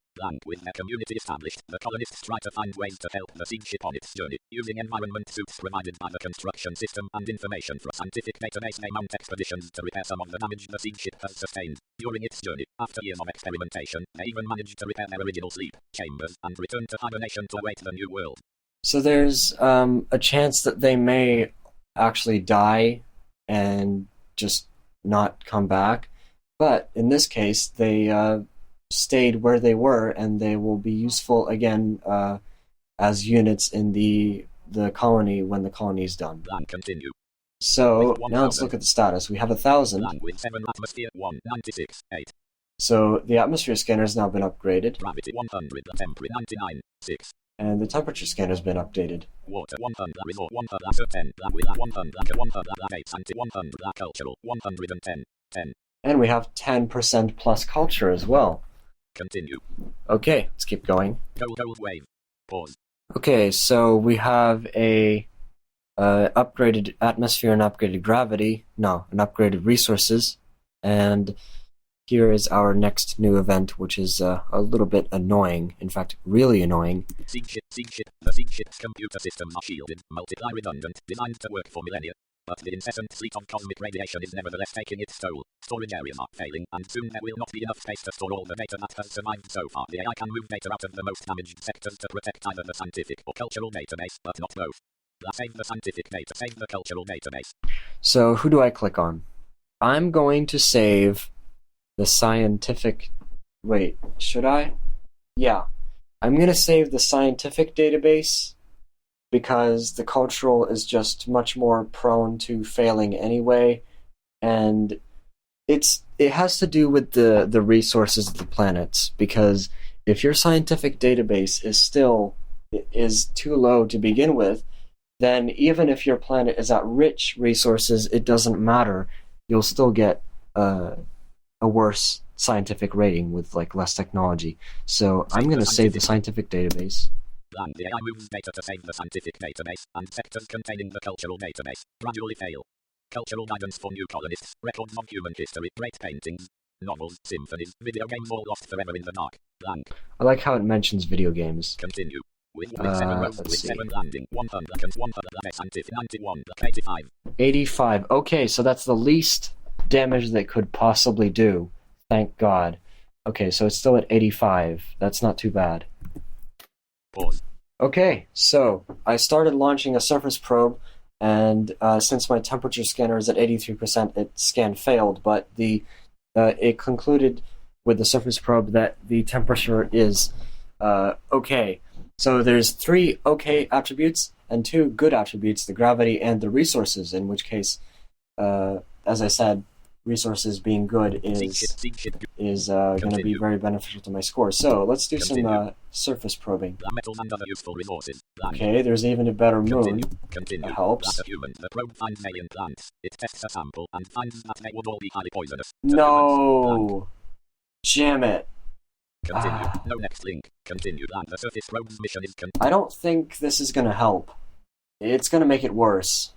With their community established, the colonists try to find ways to help the Seedship on its journey, using environment suits provided by the construction system and information from a scientific database. They mount expeditions to repair some of the damage the Seedship has sustained during its journey. After years of experimentation, they even managed to repair their original sleep chambers and return to hibernation to await the new world.
So there's a chance that they may actually die and just not come back, but in this case, they stayed where they were, and they will be useful again as units in the colony when the colony is done.
Continue.
So now let's look at the status. We have 1,000.
With 7 atmosphere 196 8.
So the atmosphere scanner has now been upgraded.
Gravity 100, temperature 99 6.
And the temperature scanner has been updated.
Water 100, resort 100, 10, with 100, 100, 8, anti 100, cultural 110 10.
And we have 10% plus culture as well.
Continue.
Okay, let's keep going.
Gold wave. Pause.
Okay, so we have a upgraded atmosphere and upgraded gravity. No, an upgraded resources. And here is our next new event, which is a little bit annoying. In fact, really annoying.
Seedship. The Seedship's computer systems are shielded, multiply redundant, designed to work for millennia. But the incessant sleet of cosmic radiation is nevertheless taking its toll. Storage areas are failing, and soon there will not be enough space to store all the data that has survived so far. The AI can move data out of the most damaged sectors to protect either the scientific or cultural database, but not both. Save the scientific data, save the cultural database.
So who do I click on? I'm going to save the scientific... Wait, should I? Yeah. I'm going to save the scientific database because the cultural is just much more prone to failing anyway, and it has to do with the resources of the planets, because if your scientific database is too low to begin with, then even if your planet is at rich resources, it doesn't matter. You'll still get a worse scientific rating with less technology. So I'm going to save the scientific database.
The AI moves data to save the scientific database, and sectors containing the cultural database gradually fail. Cultural guidance for new colonists, records of human history, great paintings, novels, symphonies, video games all lost forever in the dark.
I like how it mentions video games.
Continue. With 7 rows, with 7 landing, 100, 100, scientific, 91, 85.
85. Okay, so that's the least damage they could possibly do. Thank God. Okay, so it's still at 85. That's not too bad.
Pause.
Okay, so I started launching a surface probe, and since my temperature scanner is at 83%, its scan failed, but it concluded with the surface probe that the temperature is okay. So there's 3 okay attributes and 2 good attributes, the gravity and the resources, in which case, as I said, resources being good is going to be very beneficial to my score. So let's do some surface probing.
Metals and other useful resources.
Okay, there's even a better moon. That helps.
The probe finds alien plants. It tests a sample and finds that they would all be highly poisonous.
No! Jam it.
Continue. No next link. Continue. Land the surface rogues mission is
I don't think this is gonna help. It's gonna make it worse.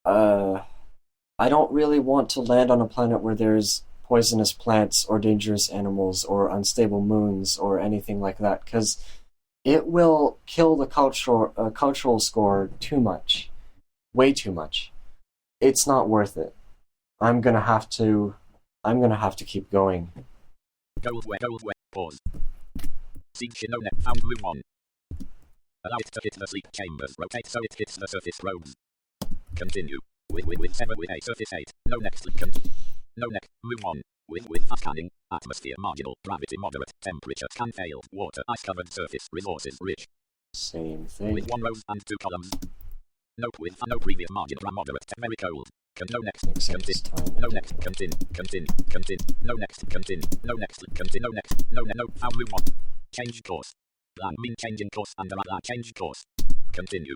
I don't really want to land on a planet where there's poisonous plants or dangerous animals or unstable moons or anything like that, because it will kill the cultural score too much. Way too much. It's not worth it. I'm gonna have to keep going.
Gold way. Pause. Seedship no net found blue one. Allow it to hit the sleep chambers. Rotate so it hits the surface rogues. Continue. With 7 with 8 surface 8. No next link. No next. Blue one. With fast scanning. Atmosphere marginal. Gravity moderate. Temperature scan failed. Water ice covered surface. Resources rich.
Same thing.
With 1 row and 2 columns. Note with no previous margin. Moderate. Very cold. No next. Continue. No next. Continue. No next. Continue. No next. Continue. No next. No. Found blue one. Change course. Land mean changing course under that change course. Continue.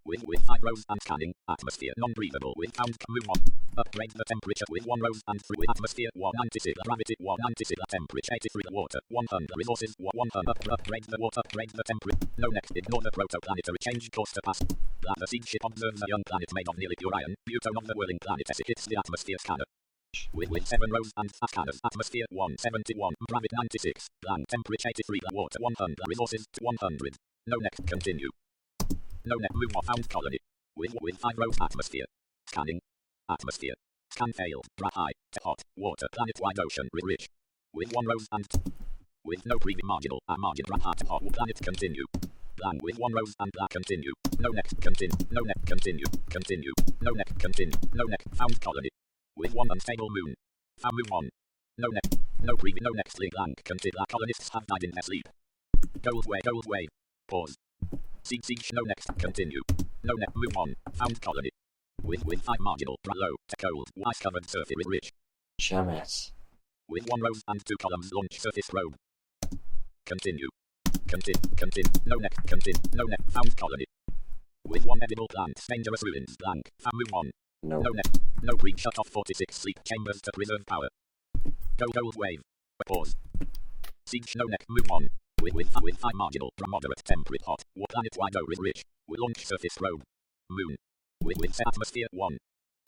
With 5 rows and scanning. Atmosphere non-breathable with found blue one. Upgrade the temperature with 1 rows and 3 with atmosphere 196. Gravity 196. Temperature 83. Water 100. Resources 100. Upgrade the water. Upgrade the temperature. No next. Ignore the protoplanetary change course to pass. That the Seedship observes a young planet made of nearly pure iron. Butone of the whirling planet as it hits the atmosphere scanner. With 7 rows and scanners. Atmosphere 171. Gravity 96. Land temperature 83. Water 100. Resources 100. No next. Continue. No net blue found colony. With 5 rows atmosphere. Scanning. Atmosphere. Scan failed. High. Hot. Water. Planet wide ocean. Rich. With 1 rows and. With no previous marginal. Margin. Hot. Planet continue. Land with 1 rows and continue. No next. Continue. No next. Continue. Continue. No next. Continue. No next. Found colony. With 1 unstable moon. Found moon 1. No next. No previous. No next link. Land continue. Colonists have died in their sleep. Gold wave. Pause. Siege no next. Continue. No next. Move on. Found colony. With 5 marginal. Low. Cold. Ice covered surface rich.
Jamet.
With 1 row and 2 columns. Launch surface robe. Continue. Continue. No next. Continue. No next. Found colony. With 1 edible plant. Dangerous ruins. Blank. Found move on.
No.
No next. No green. Shut off 46 sleep chambers to preserve power. Gold wave. Pause. Siege no next. Move on. With 5 marginal, moderate temperature hot, planet wide is rich, with launch surface robe, moon, with atmosphere 1,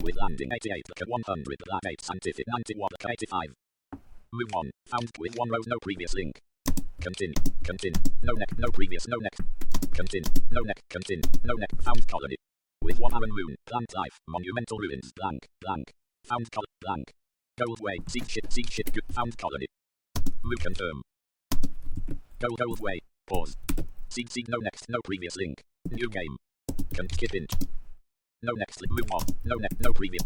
with landing 88, 100, 8 scientific 91, 85, move on, found with 1 row, no previous link, continue, no next, no previous, no next, continue, no next, found colony, with 1 iron moon, plant life, monumental ruins, blank, found colony, blank, gold way, seedship, found colony, move confirm. Gold way. Pause. Seed no next. No previous link. New game. Skip in. No next link. Move on. No next. No previous.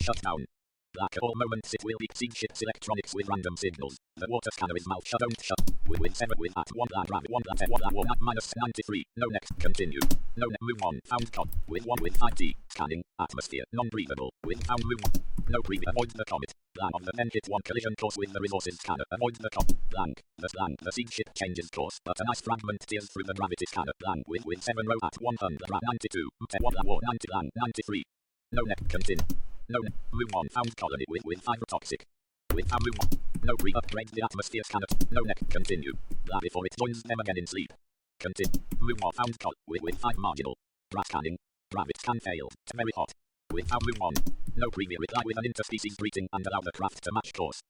Shut down. Black at all moments it will be Seedship's electronics with random signals. The water scanner is mouth shut. Don't shut. With 7 with at 1 land rabbit 1 land 1 at minus 93. No next. Continue. No next. Move on. Found cod. With 1 with 5D. Scanning. Atmosphere. Non-breathable. With found move on. No previous. Avoid the comet. Plan of the then hit 1 collision course with the resources scanner. Avoid the comet. Blank. The Seedship changes course, but an ice fragment tears through the gravity scanner. Blank with 7 row at 100 92. 1 war 90 land 93. No next. Continue. No next. Move on. Found colony with 5 toxic. With found move on. No upgrade the atmosphere scanner. No next. Continue. Blah before it joins them again in sleep. Continue. Move on. Found with 5 marginal. Brass scanning. Gravity scan failed. Very hot. With found move on. No previous reply with an interspecies greeting and allow the craft to match course.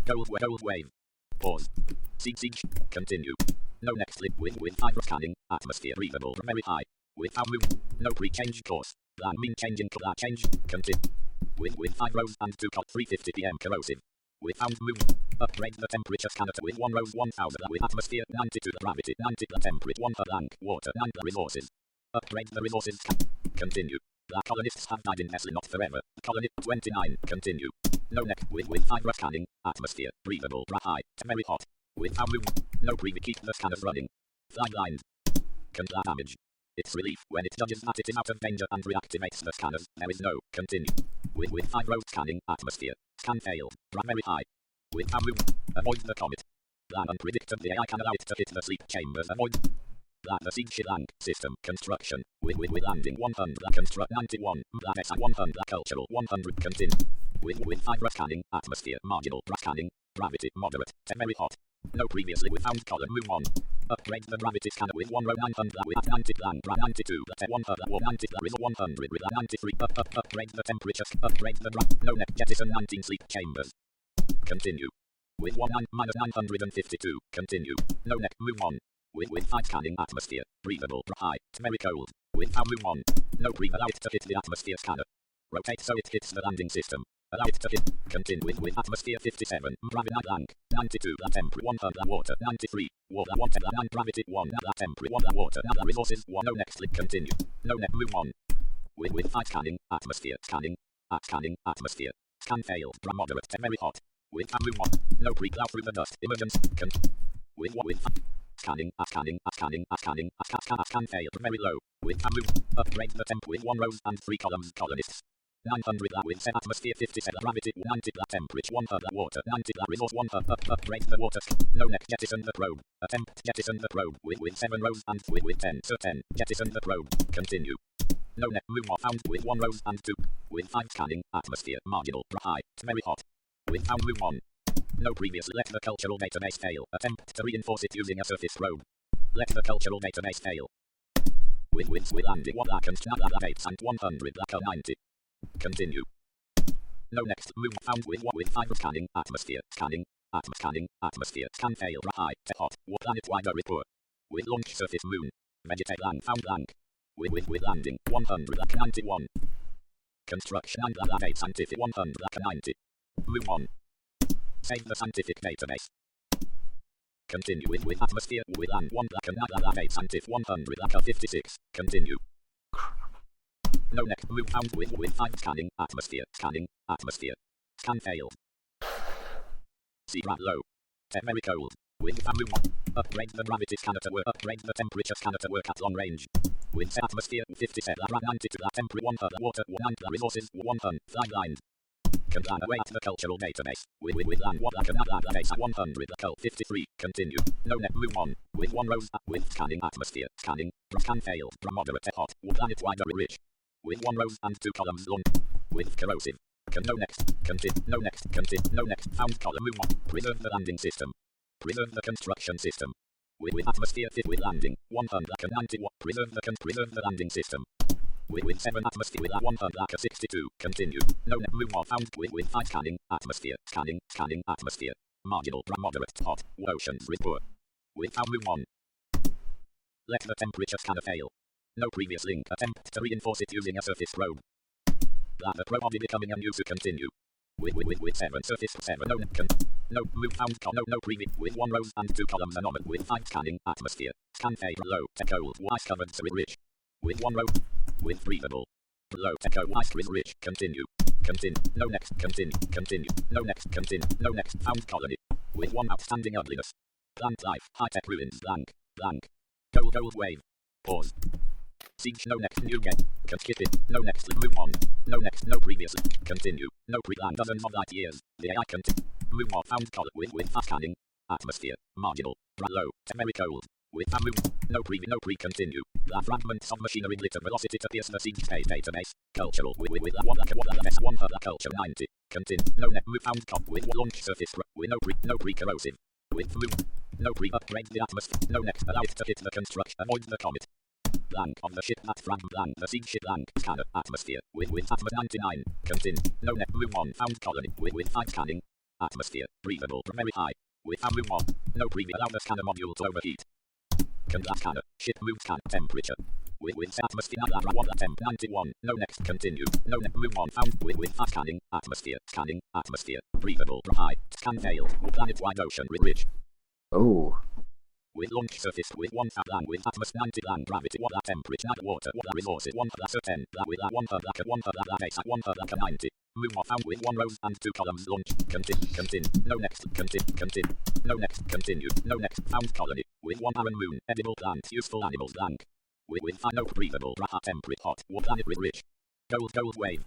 Gold wave. Pause. Siege. Continue. No next link with 5 scanning. Atmosphere breathable very high. With found move. No pre-change course. Plan mean changing color change. Continue. With 5 rows and 2 cot 350 PM corrosive. With found move. Upgrade the temperature scanner to with 1 rows 1000 with atmosphere 92 gravity 90 temperature 1 blank water 9 resources. Upgrade the resources. Continue. The colonists have died in Nestle not forever. Colony 29. Continue. No next with 5 scanning. Atmosphere breathable high. Very hot. With found move. No preview keep the scanners running. Fly blind. Control damage. It's relief when it judges that it is out of danger and reactivates the scanners. There is no continue. With 5 rows scanning atmosphere. Scan failed. Very high. With found move. Avoid the comet. Plan unpredictably AI can allow it to hit the sleep chambers. Avoid. The Seedship system construction. With landing 100. Construct 91. Black 100. Cultural 100. Continue. With 5 scanning atmosphere marginal. Scanning. Gravity moderate. Very hot. No previously with found column. Move on. Upgrade the gravity scanner with 1 row 900 with 90 plan 92 let 100 war 90 there is 100 with 93 upgrade the temperature upgrade the no net jettison 19 sleep chambers. Continue. With 1 9 minus 952 continue. No net move on. With 5 scanning atmosphere breathable high very cold. With move on. No breathe allow it to hit the atmosphere scanner. Rotate so it hits the landing system. Allow it to hit. Continue with atmosphere 57. Gravity blank. 92 la temperature 1 la water 93 water 1 la 9 gravity 1 la temperature 1 la water la resources 1 no next click continue. No net move on. With 5 scanning atmosphere scanning atmosphere scan failed moderate to very hot. With move on. No breathe out through the dust emergency with scanning scan failed very low. With move upgrade the temp with 1 rows and 3 columns colonists. 900 la with set atmosphere 57 gravity 90 la temperature 1 la water 90 la resource 1 upgrade the water no next jettison the probe attempt jettison the probe with 7 rows and with 10 so 10 jettison the probe continue. No net move off found with 1 rows and 2 with 5 scanning atmosphere marginal high very hot with found move on. No previously let the cultural database fail attempt to reinforce it using a surface probe. Let the cultural database fail with landing 1 lakh and 8 and 100 lakh 90 continue. No next move found with 5 scanning atmosphere scanning atmosphere scan fail high to hot war planet wider report with launch surface moon vegetate land found blank with landing 100 lakh 91 construction and lakh 8 scientific 100 lakh 90 move on. Save the scientific database. Continue with atmosphere with land 1 lakh and lakh 8 scientific 100 lakh 56 continue. No next move found with 5 scanning atmosphere scan failed. See grad low very cold with move on. Upgrade the gravity scanner to work upgrade the temperature scanner to work at long range with atmosphere 57 la 92 la temperature 1 la water 1 la resources 1 fly blind can plan away at the cultural database with land 1 lakh and lakh 8 at 100 lakh 53 continue. No net move on with 1 rows with scanning atmosphere scan failed moderate to hot planet wider rich with 1 rows and 2 columns long with corrosive no next continue no next found column move on. Preserve the landing system preserve the construction system with atmosphere fit with landing 100 lakh 91 preserve the landing system with 7 atmosphere with 100 lakh 62 continue. No net move on found with 5 scanning atmosphere scanning atmosphere marginal moderate hot oceans report with move on. Let the temperature scanner fail. No previous link attempt to reinforce it using a surface probe. The probe is becoming unused to continue. With 7 surface 7 no move found no previous with 1 rows and 2 columns anomaly with 5 scanning atmosphere scan fail low tech cold ice covered rich with 1 row with breathable low tech ice rich continue no next continue no next found colony with 1 outstanding ugliness plant life high tech ruins blank gold wave pause. Siege no next new game. Can skip it. No next move on. No next no previous. Continue. No pre-plan dozens of light years. The AI continue. Move on found color with fast scanning. Atmosphere. Marginal. Low. Very cold. With move. No pre continue. The fragments of machinery glitter velocity to pierce the siege space database. Cultural with 1 la culture 90. Continue. No net move found cop with launch surface with no pre corrosive. With move. No pre upgrade the atmosphere. No next allow it to hit the construction. Avoid the comet. Blank of the ship at fragment blank the Seedship blank scanner atmosphere with atmosphere 99 continue. No net move on found colony with 5 scanning atmosphere breathable very high with move on. No previous allow the scanner module to overheat. Can scanner ship move scan temperature with atmosphere 1 temp 91 no next continue. No net move on found with 5 scanning atmosphere breathable high scan failed planet wide ocean rich.
Oh.
With launch surface with 1 land with atmosphere 90 land gravity 1 temperature not water 1 resources 1 plus 10 with 1 lakh 1 lakh 8 1 lakh 90 move on found with 1 rows and 2 columns launch continue no next continue no next continue no next found colony with 1 barren moon edible plant useful animals blank with no breathable raha temperature hot war planet rich gold wave